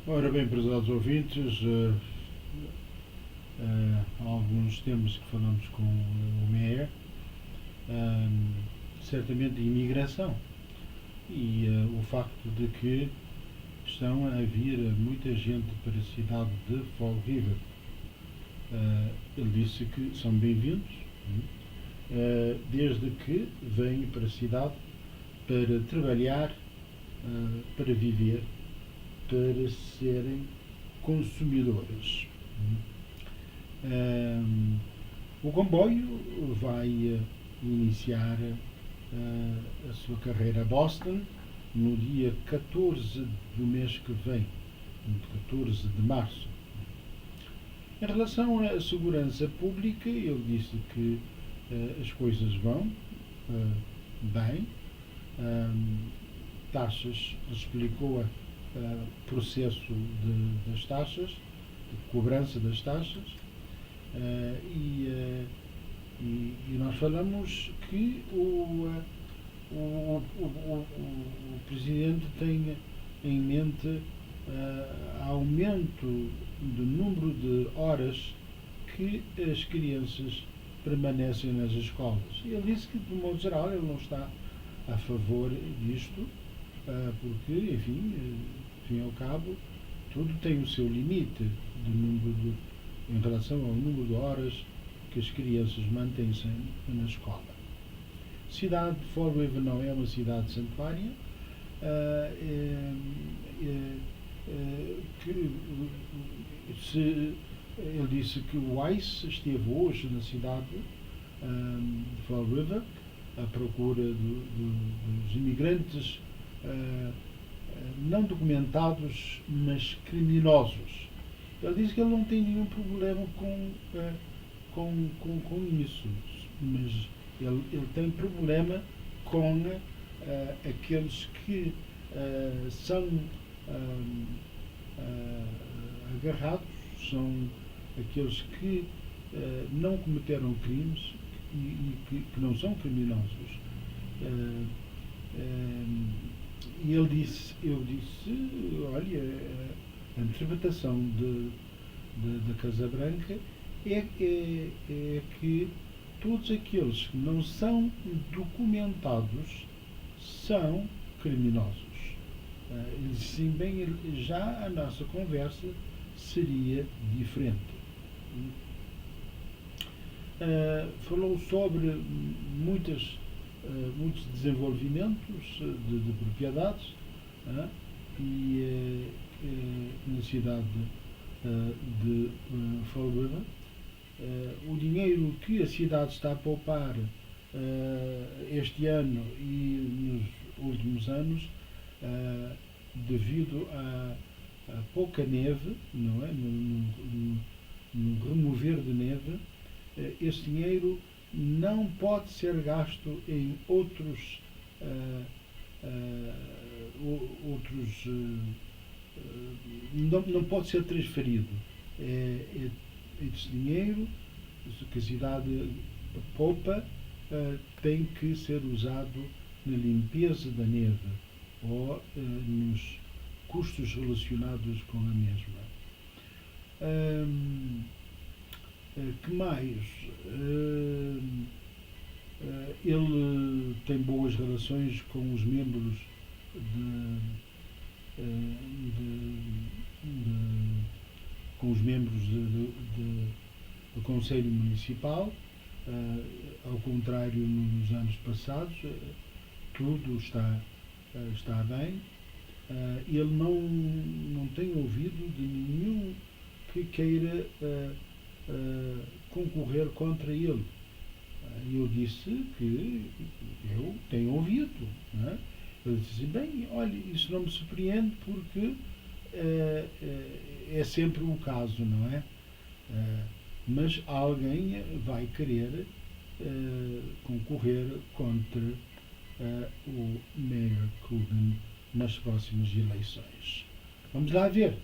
Ora bem, prezados ouvintes, há alguns temas que falamos com o Mayor, certamente a imigração e o facto de que estão a vir muita gente para a cidade de Fall River. Ele disse que são bem-vindos, desde que venham para a cidade para trabalhar, para viver, para serem consumidores. O comboio vai iniciar a sua carreira a Boston no dia 14 do mês que vem, 14 de março. Em relação à segurança pública, ele disse que as coisas vão bem. Taxas, explicou o processo das taxas, de cobrança das taxas, e nós falamos que o Presidente tem em mente aumento do número de horas que as crianças permanecem nas escolas. E ele disse que, de modo geral, ele não está a favor disto, porque, enfim, ao fim e ao cabo, tudo tem o seu limite em relação ao número de horas que as crianças mantêm-se na escola. A cidade de Fall River não é uma cidade santuária, ele disse que o ICE esteve hoje na cidade de Fall River à procura dos imigrantes não documentados, mas criminosos. Ele disse que ele não tem nenhum problema com isso, mas ele tem problema com aqueles que são agarrados, são aqueles que não cometeram crimes e que não são criminosos. E eu disse, olha, a interpretação da Casa Branca é que todos aqueles que não são documentados são criminosos. Ele disse, sim, bem, já a nossa conversa seria diferente. Falou sobre muitos desenvolvimentos de propriedades na cidade de Fall River. O dinheiro que a cidade está a poupar este ano e nos últimos anos, devido a pouca neve, não é? No remover de neve, esse dinheiro não pode ser gasto em outros não pode ser transferido. Esse dinheiro que a cidade poupa tem que ser usado na limpeza da neve ou nos custos relacionados com a mesma. Que mais? Ele tem boas relações com os membros com os membros do Conselho Municipal, ao contrário nos anos passados, tudo está bem. Ele não tem ouvido de nenhum que queira concorrer contra ele. Eu disse que eu tenho ouvido. Não é? Ele disse, bem, olha, isso não me surpreende porque é sempre o caso, não é? Mas alguém vai querer concorrer contra o Mayor Coogan nas próximas eleições. Vamos lá ver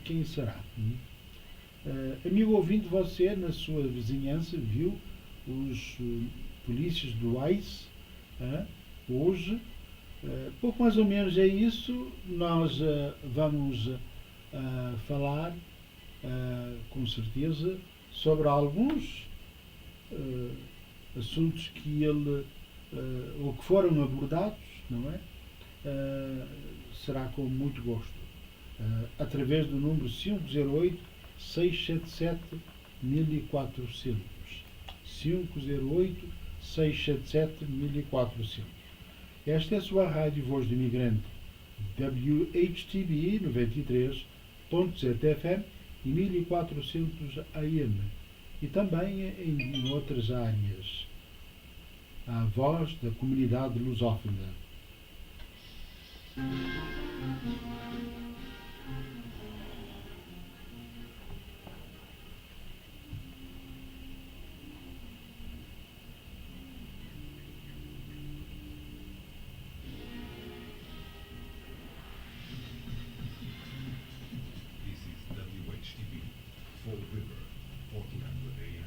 quem será. Amigo ouvinte, você na sua vizinhança viu os polícias do ICE hoje Pouco mais ou menos é isso. Nós vamos falar, com certeza, sobre alguns assuntos que ele ou que foram abordados, não é? Será com muito gosto. Através do número 508 677 1400. 508 677 1400. Esta é a sua rádio Voz do Imigrante, WHTB 93.7 FM e 1400 AM, e também em outras áreas. A voz da comunidade lusófona. This is WHTV, Fall River, 1400 AM.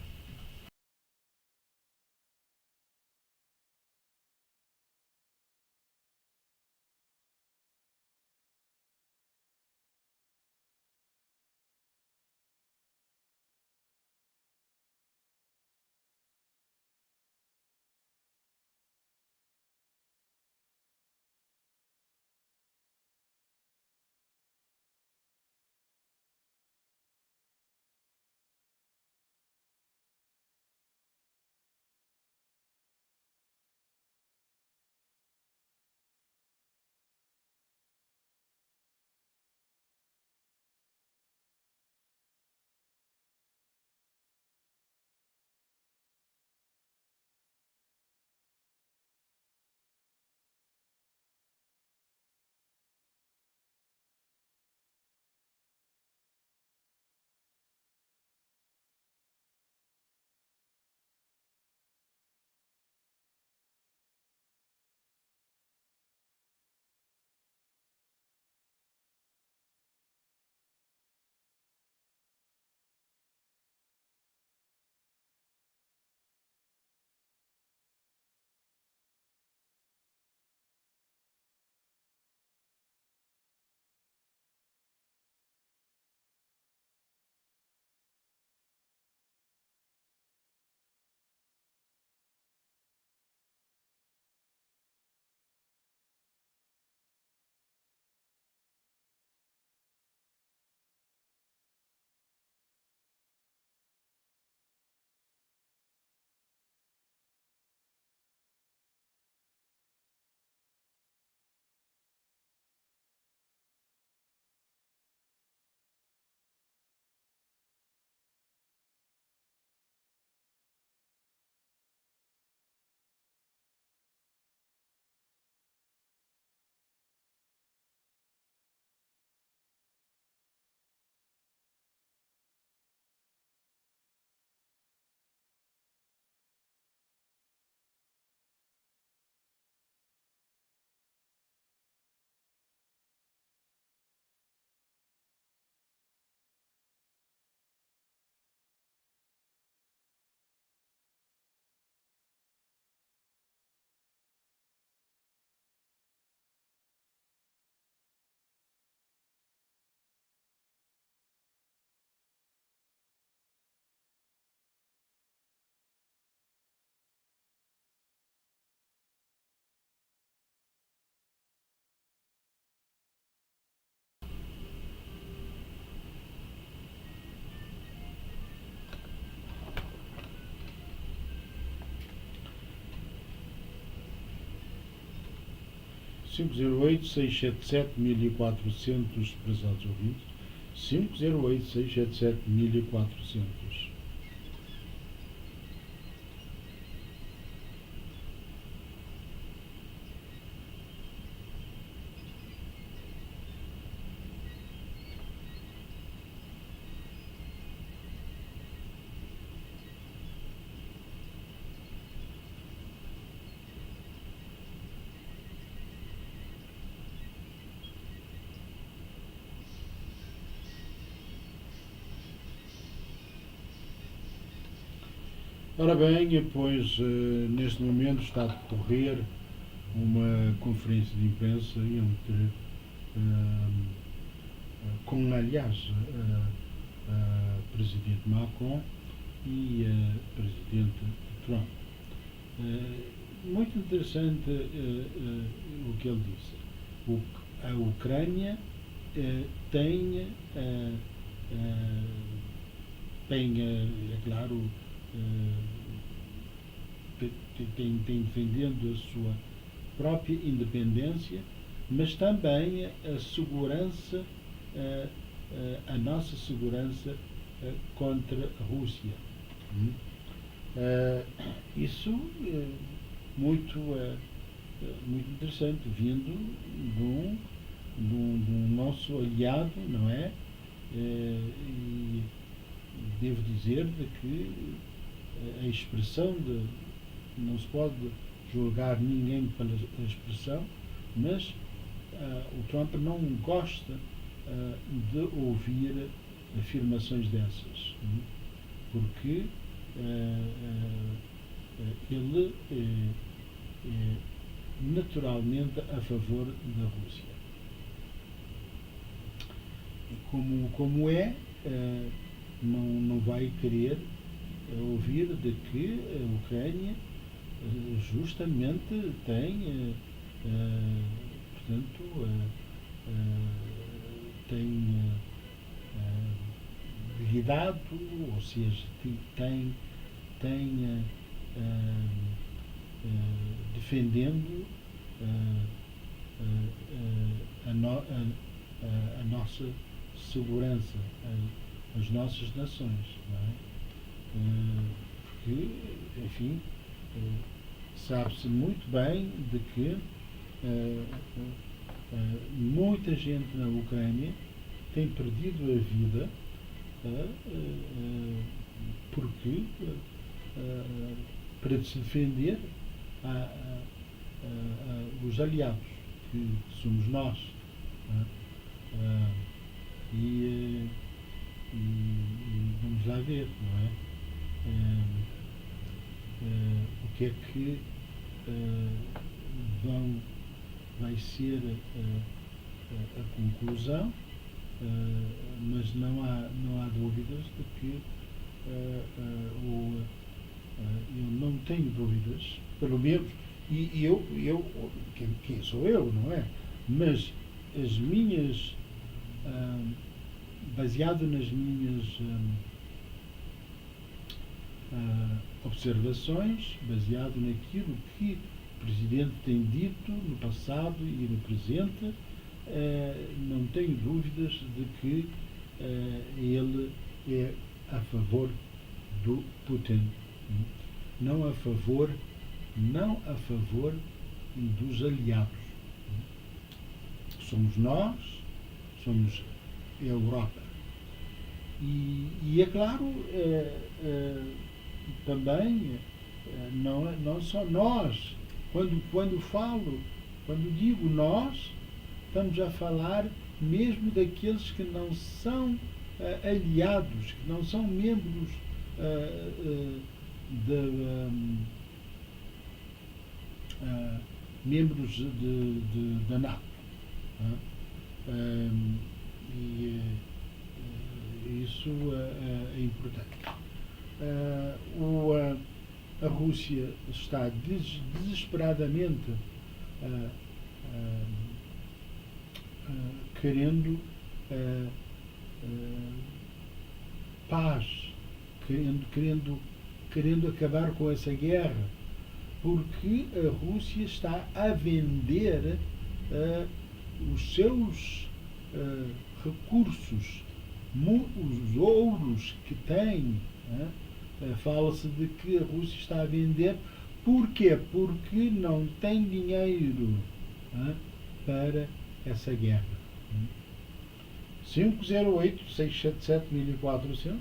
Cinco zero oito seis sete sete 1400, prezados ouvintes. 508 677 1400. Ora bem, pois neste momento está a decorrer uma conferência de imprensa entre com, aliás, presidente Macron e presidente Trump. Muito interessante o que ele disse. A Ucrânia tem, é claro, tem defendendo a sua própria independência, mas também a segurança, a nossa segurança contra a Rússia. Isso muito interessante, vindo de um nosso aliado, não é? E devo dizer de que a expressão de não se pode julgar ninguém pela expressão, mas o Trump não gosta de ouvir afirmações dessas, porque ele é naturalmente a favor da Rússia. E como não vai querer ouvir de que a Ucrânia justamente tem, portanto, tem lidado, ou seja, tem defendendo a nossa segurança, as nossas nações, não é? Que, enfim, sabe-se muito bem de que muita gente na Ucrânia tem perdido a vida porque para se defender os aliados, que somos nós. E vamos lá ver, não é? O que é que vai ser a conclusão, mas não há dúvidas de que eu não tenho dúvidas, pelo menos, e eu quem sou eu, não é? Mas as minhas, baseado nas minhas observações, baseado naquilo que o Presidente tem dito no passado e no presente, não tenho dúvidas de que ele é a favor do Putin, não a favor dos aliados. Somos nós, somos a Europa. E é claro, também, não só nós. Quando digo nós, estamos a falar mesmo daqueles que não são aliados, que não são membros da NATO. Isso é importante. A Rússia está desesperadamente querendo paz, querendo acabar com essa guerra, porque a Rússia está a vender os seus recursos, os ouros que tem. Fala-se de que a Rússia está a vender. Porquê? Porque não tem dinheiro para essa guerra. 508-677-1400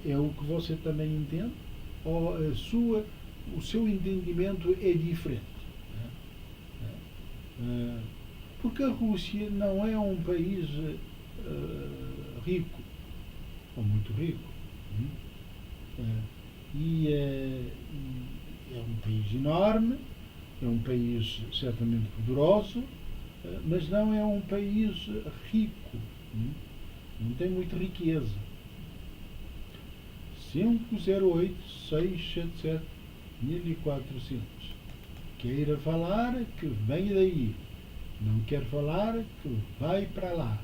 é o que você também entende? Ou o seu entendimento é diferente? Porque a Rússia não é um país rico, ou muito rico. E é um país enorme, é um país certamente poderoso, mas não é um país rico, não tem muita riqueza. 508-677-1400. Queira falar, que venha daí. Não quer falar, que vai para lá.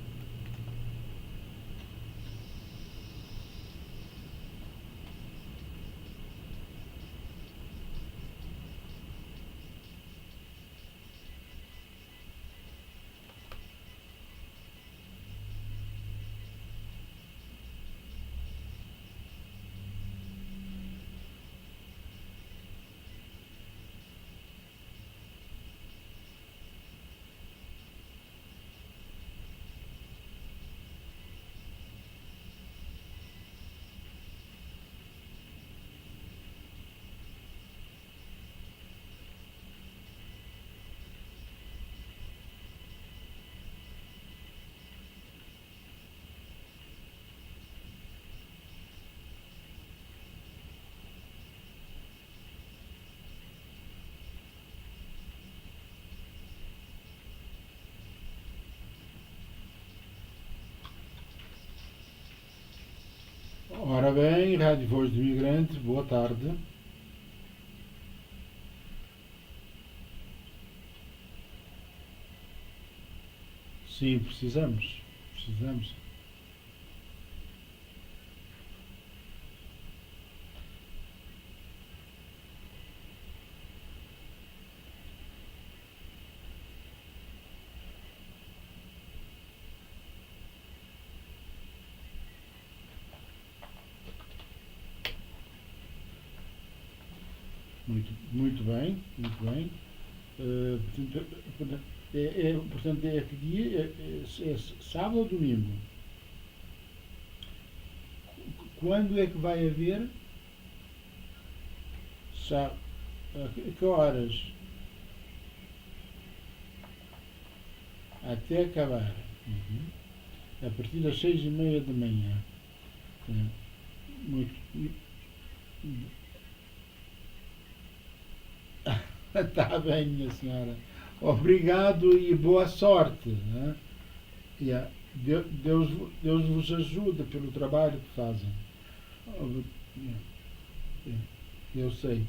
Ora bem, Rádio Voz do Imigrante, boa tarde. Sim, precisamos. Muito bem, muito bem. Portanto, é que dia? É sábado ou domingo? Quando é que vai haver? A que horas? Até acabar. A partir das 6:30 da manhã. Muito. Está bem, minha senhora. Obrigado e boa sorte. Né? Yeah. Deus vos ajuda pelo trabalho que fazem. Eu sei.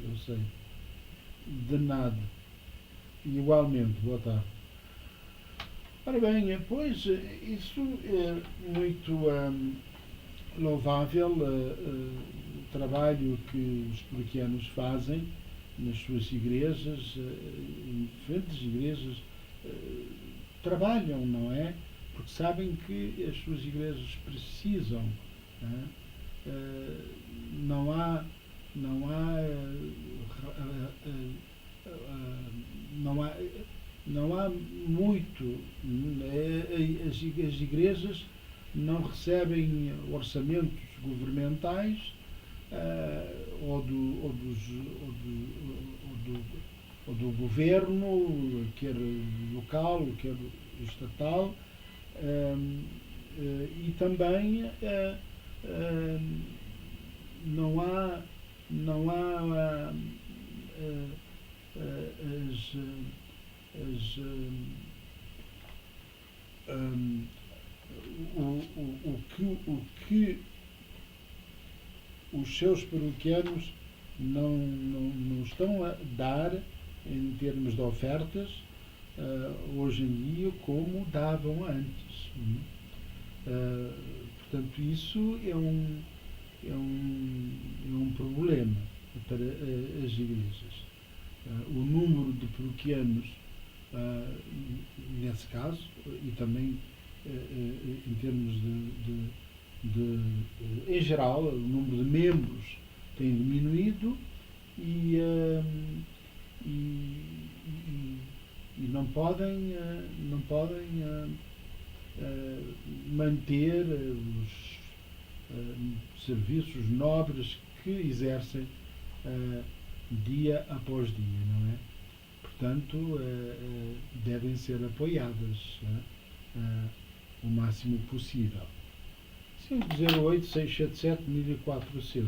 De nada. Igualmente, boa tarde. Ora bem, pois isso é muito louvável o trabalho que os paroquianos fazem nas suas igrejas, em diferentes igrejas, trabalham, não é? Porque sabem que as suas igrejas precisam. Não há muito. As igrejas não recebem orçamentos governamentais ou do governo, quer local, quer estatal, e também não há o que os seus paroquianos não estão a dar em termos de ofertas hoje em dia como davam antes. Portanto, isso é um problema para as igrejas. O número de paroquianos, nesse caso, e também em termos em geral, o número de membros tem diminuído e não podem manter os serviços nobres que exercem dia após dia, não é? Portanto, devem ser apoiadas o máximo possível. 508-677-1400.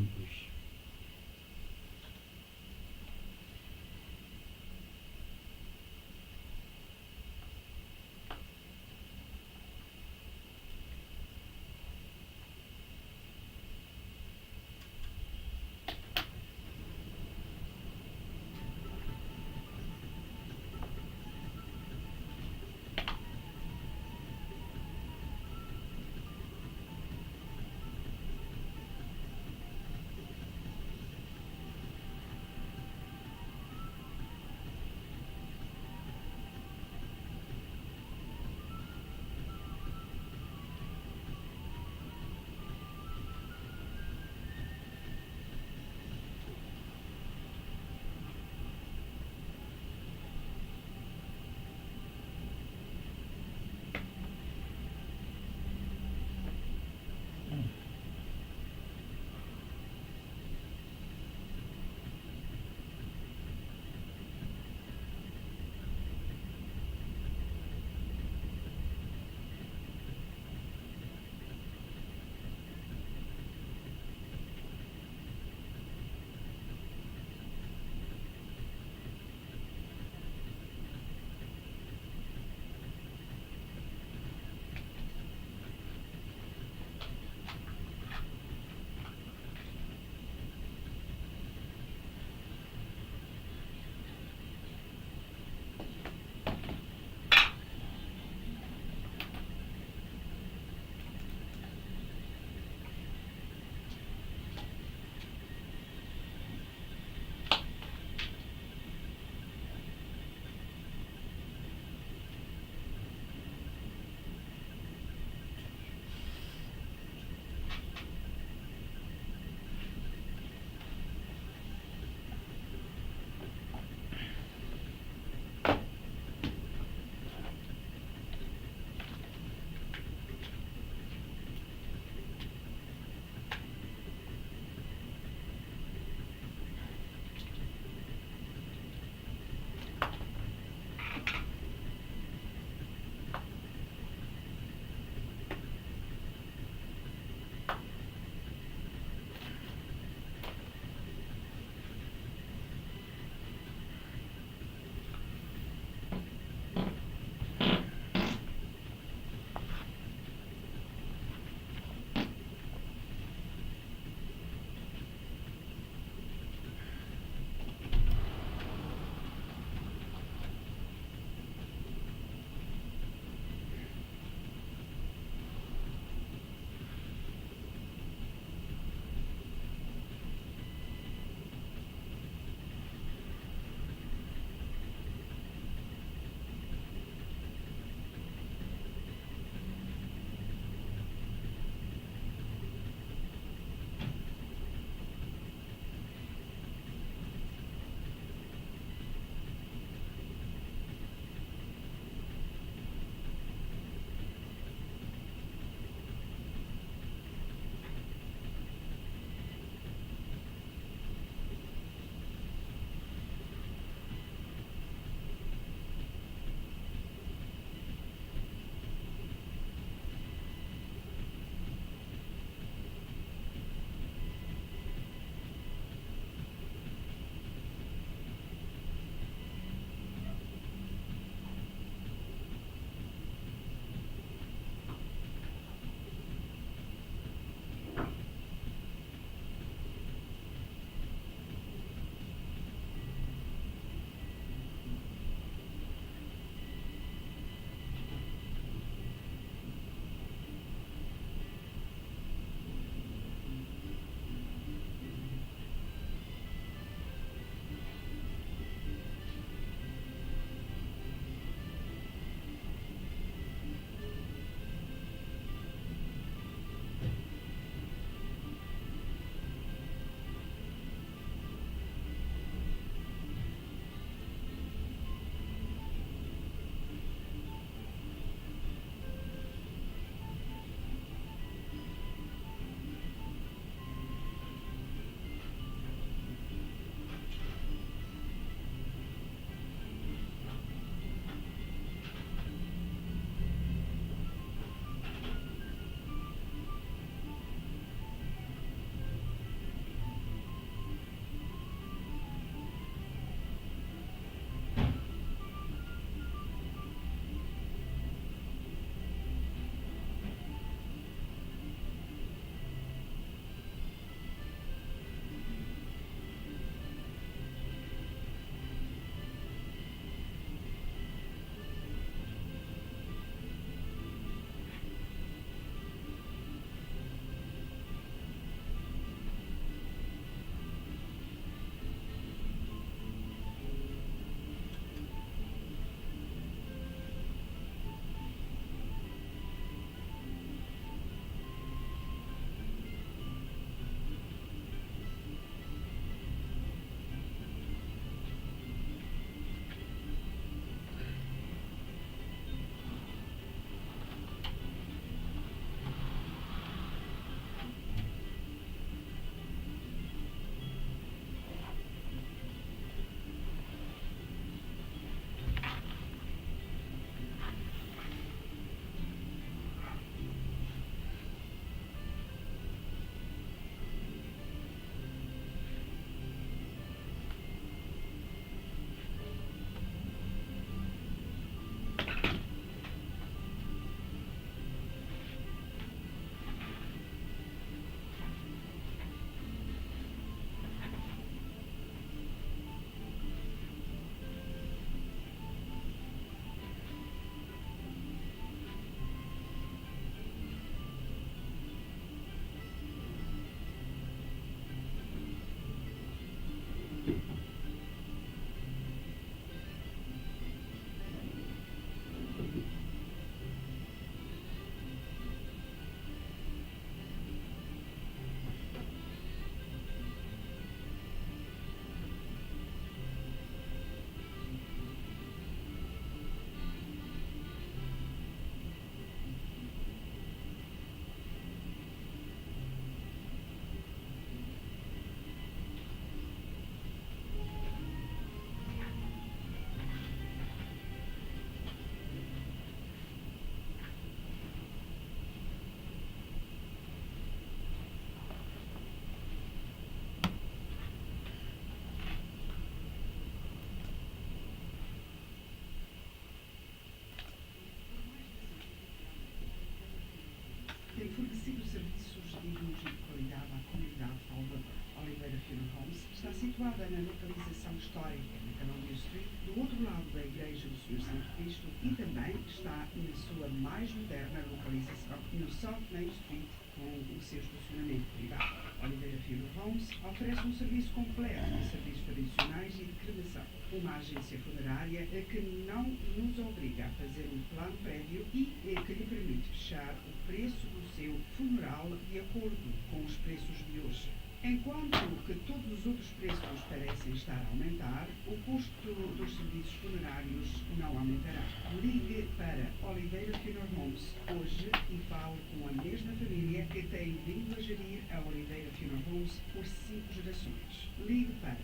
situada na localização histórica na Canónia Street, do outro lado da Igreja do Senhor Santo Cristo, e também está na sua mais moderna localização no South Main Street, com o seu estacionamento privado. Oliveira Funeral Homes oferece um serviço completo de serviços tradicionais e de cremação. Uma agência funerária que não nos obriga a fazer um plano prévio e que lhe permite fechar o preço do seu funeral de acordo com os preços de hoje. Enquanto que todos os outros preços parecem estar a aumentar, o custo dos serviços funerários não aumentará. Ligue para Oliveira Funeral Homes hoje e fale com a mesma família que tem vindo a gerir a Oliveira Funeral Homes por 5 gerações. Ligue para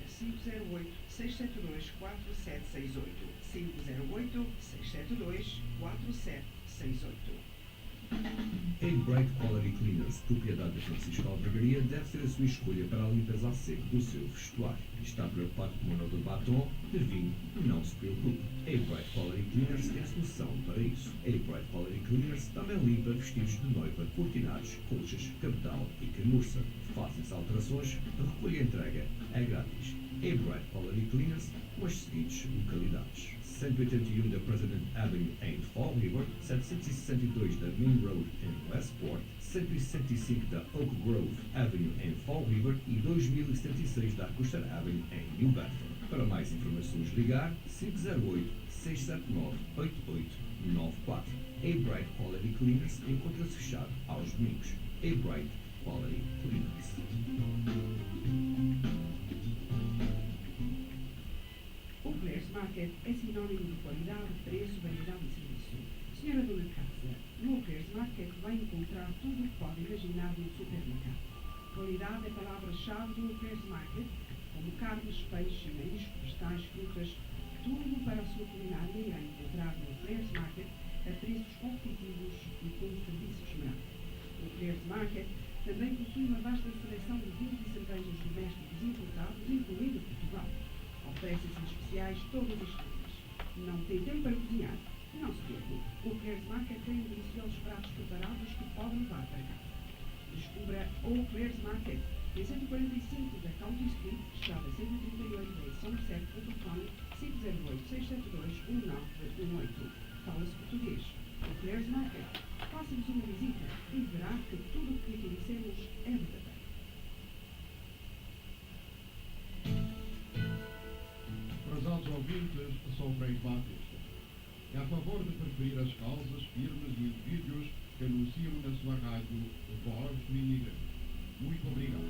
508-672-4768. 508-672-4768. A Bright Quality Cleaners, propriedade de Francisco Albergaria, deve ser a sua escolha para a limpeza a seco do seu vestuário. Está preocupado com o modelo de batom, de vinho? Não se preocupe. A Bright Quality Cleaners tem a solução para isso. A Bright Quality Cleaners também limpa vestidos de noiva, cortinados, colchas, cabedal e camurça. Fazem-se alterações, a recolha e entrega é grátis. A Bright Quality Cleaners, com as seguintes localidades: 181 da President Avenue em Fall River, 762 da Main Road em Westport, 165 da Oak Grove Avenue em Fall River e 2076 da Custer Avenue em New Bedford. Para mais informações, ligar 508-679-8894. A Bright Quality Cleaners encontra-se fechado aos domingos. A Bright Quality Cleaners. O Claire's Market é sinónimo de qualidade, preço, variedade e serviço. Senhora dona de casa, no Claire's Market vai encontrar tudo o que pode imaginar num supermercado. Qualidade é a palavra-chave do Claire's Market, como carnes, peixes, mariscos, vegetais, frutas, tudo para a sua culinária irá encontrar no Claire's Market a preços competitivos e com serviços esmerável. O Claire's Market também possui uma vasta seleção de vinhos e cervejas domésticos importados, incluindo Portugal. Oferece-se em especiais todas as coisas. Não tem tempo para cozinhar? Não se preocupe. O Claire's Market tem deliciosos pratos preparados que podem levar para casa. Descubra o Claire's Market em 145 da County Street, estrada 138 em Somerset, o telefone 508-672-1918. Fala-se português. O Claire's Market. Faça-nos uma visita e verá que tudo o que aqui dissemos é verdadeiro. Prezados ouvintes, sou Frei Batista. É a favor de preferir as causas firmes e indivíduos que anunciam na sua rádio Voz do Imigrante. Muito obrigado.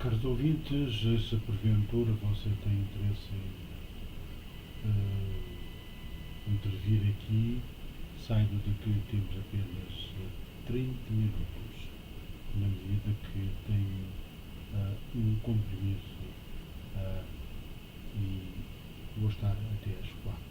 Caros ouvintes, se porventura você tem interesse em intervir aqui, saiba de que temos apenas 30 minutos, na medida que tenho um compromisso e vou estar até às 4.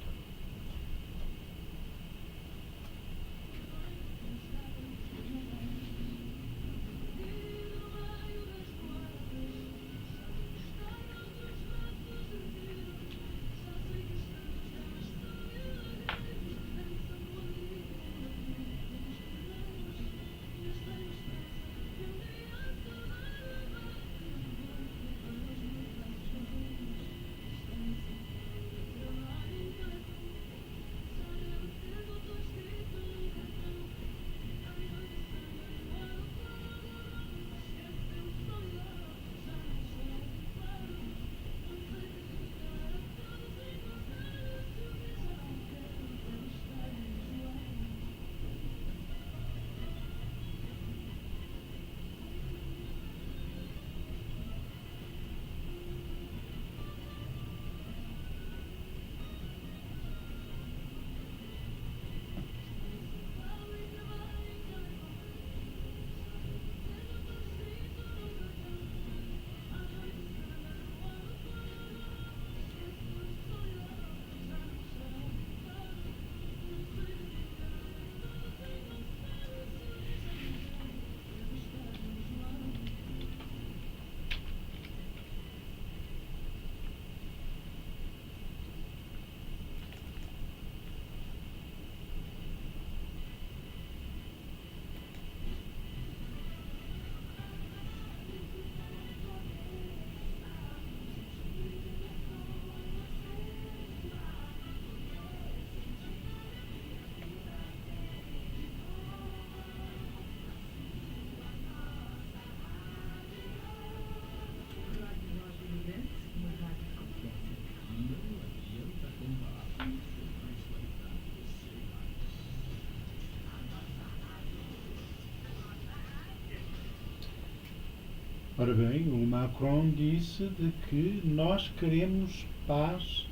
Ora bem, o Macron disse de que nós queremos paz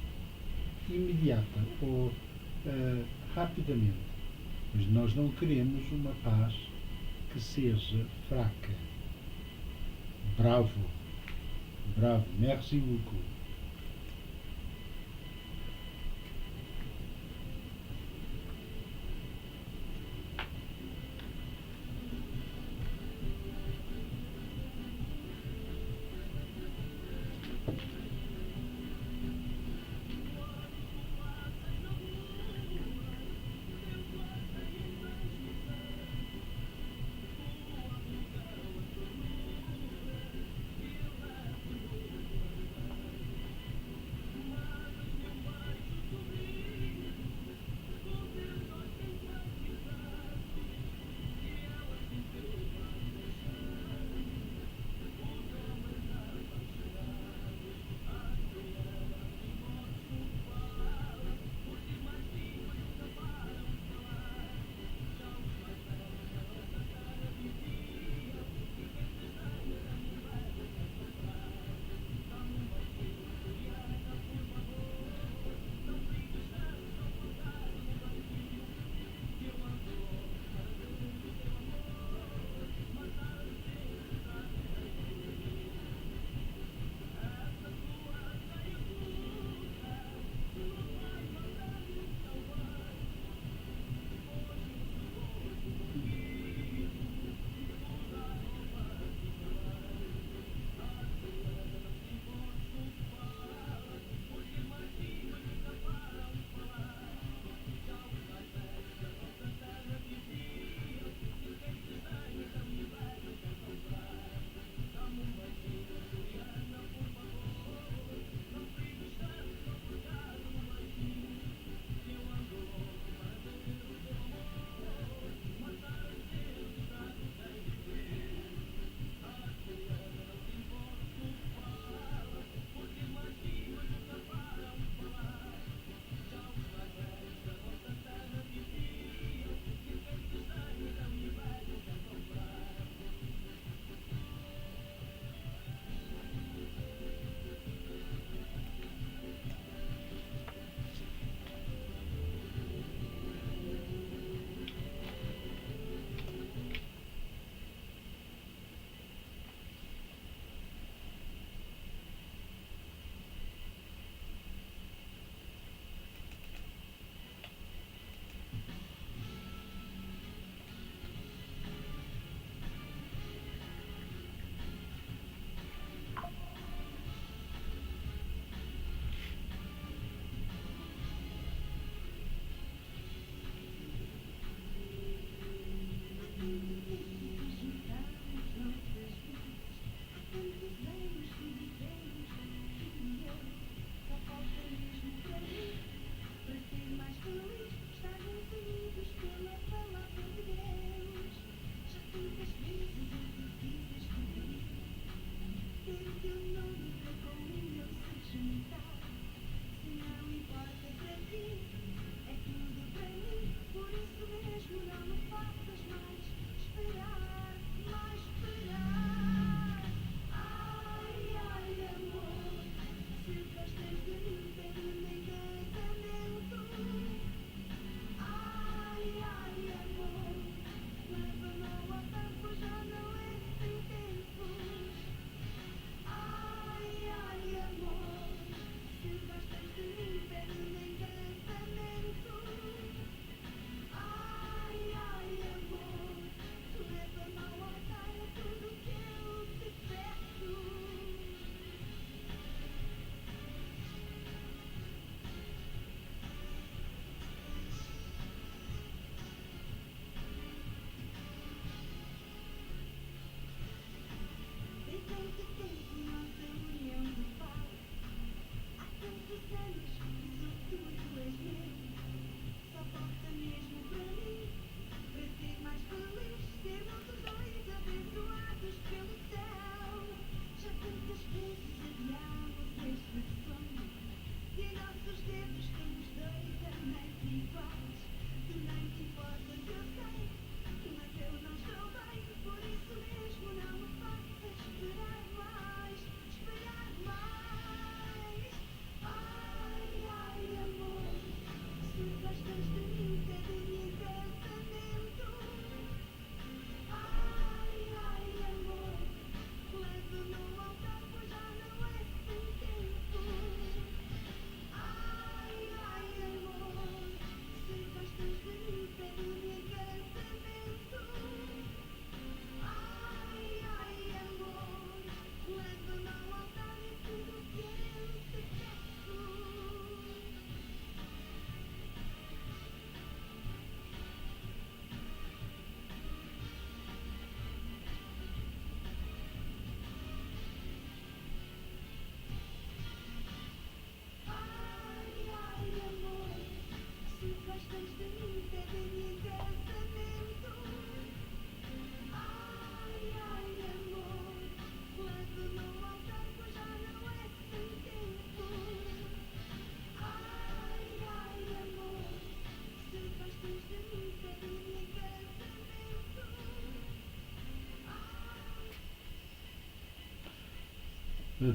imediata ou rapidamente, mas nós não queremos uma paz que seja fraca. Bravo, bravo, merci beaucoup.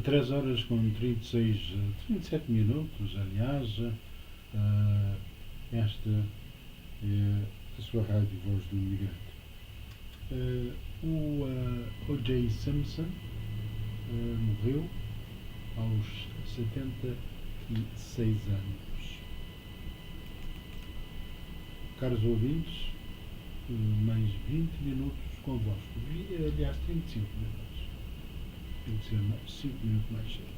3 horas com 37 minutos, aliás. Esta é a sua rádio Voz do Imigrante. O O.J. Simpson morreu aos 76 anos. Caros ouvintes, mais 20 minutos convosco. Aliás, 35 minutos. Tem que ser 5 minutos mais cedo.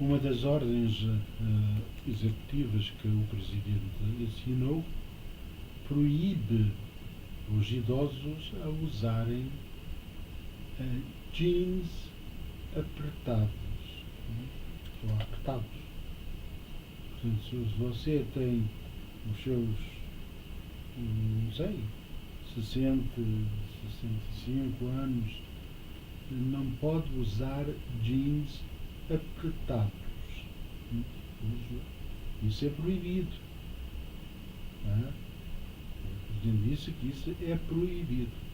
Uma das ordens executivas que o Presidente assinou proíbe os idosos a usarem jeans apertados, ou apertados. Portanto, se você tem os seus, não sei, 60, 65 anos, não pode usar jeans apertados. Isso é proibido. Tá? O Presidente disse que isso é proibido.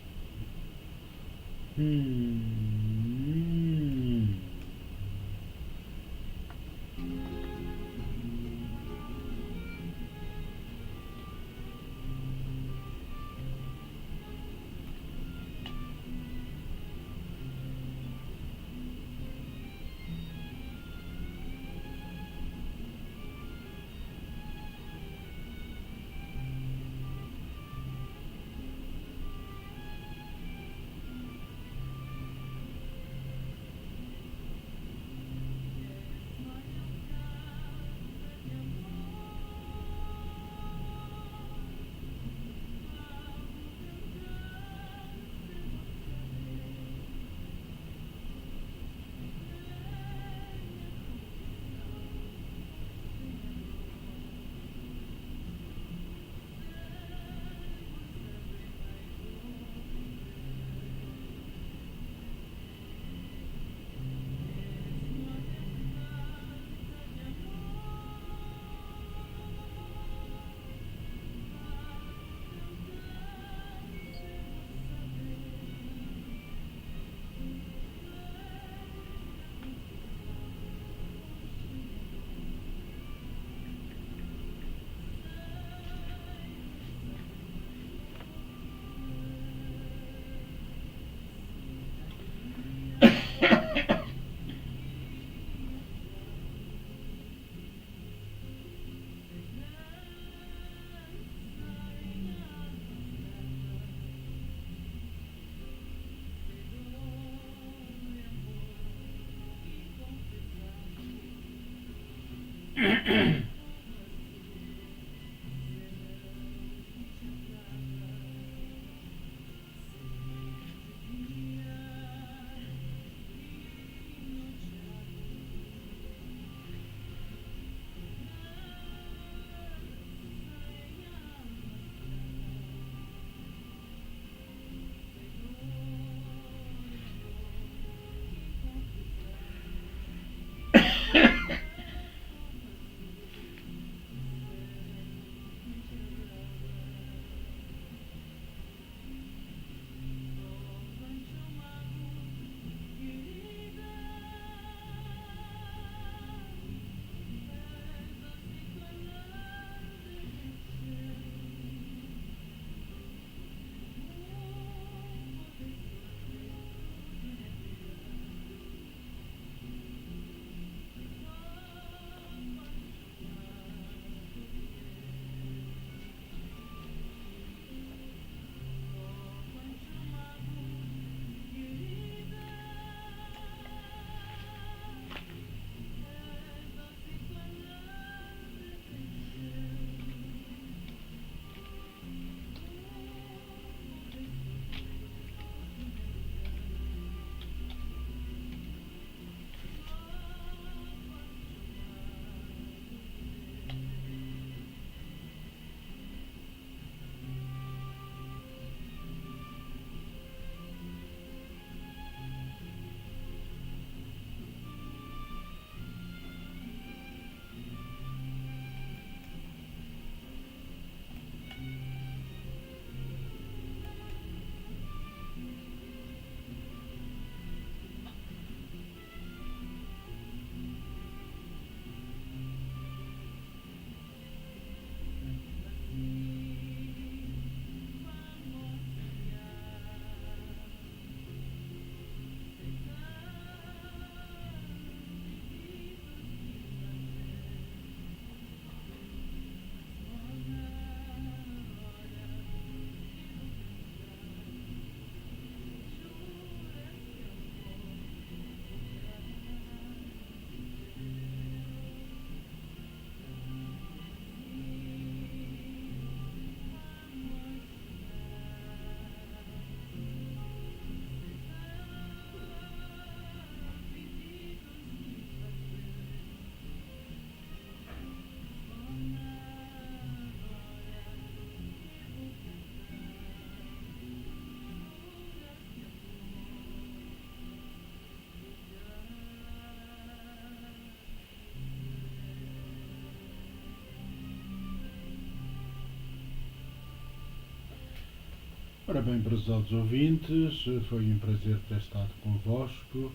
Ora bem, prezados ouvintes, foi um prazer ter estado convosco.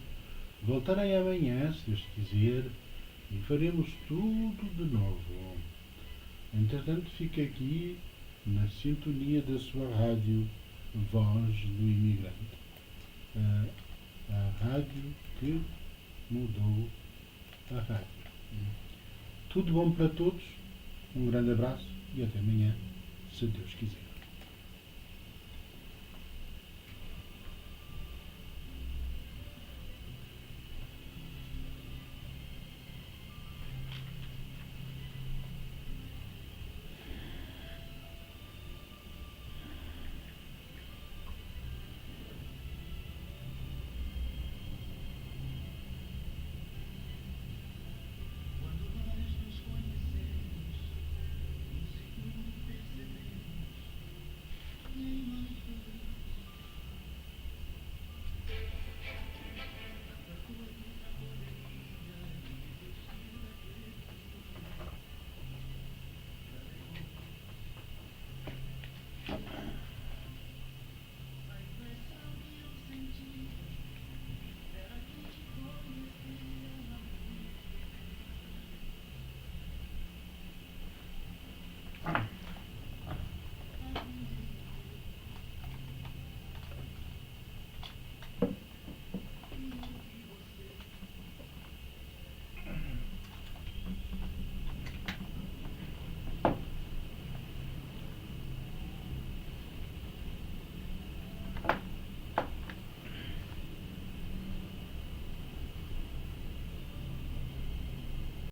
Voltarei amanhã, se Deus quiser, e faremos tudo de novo. Entretanto, fique aqui na sintonia da sua rádio Voz do Imigrante. A rádio que mudou a rádio. Tudo bom para todos, um grande abraço e até amanhã, se Deus quiser.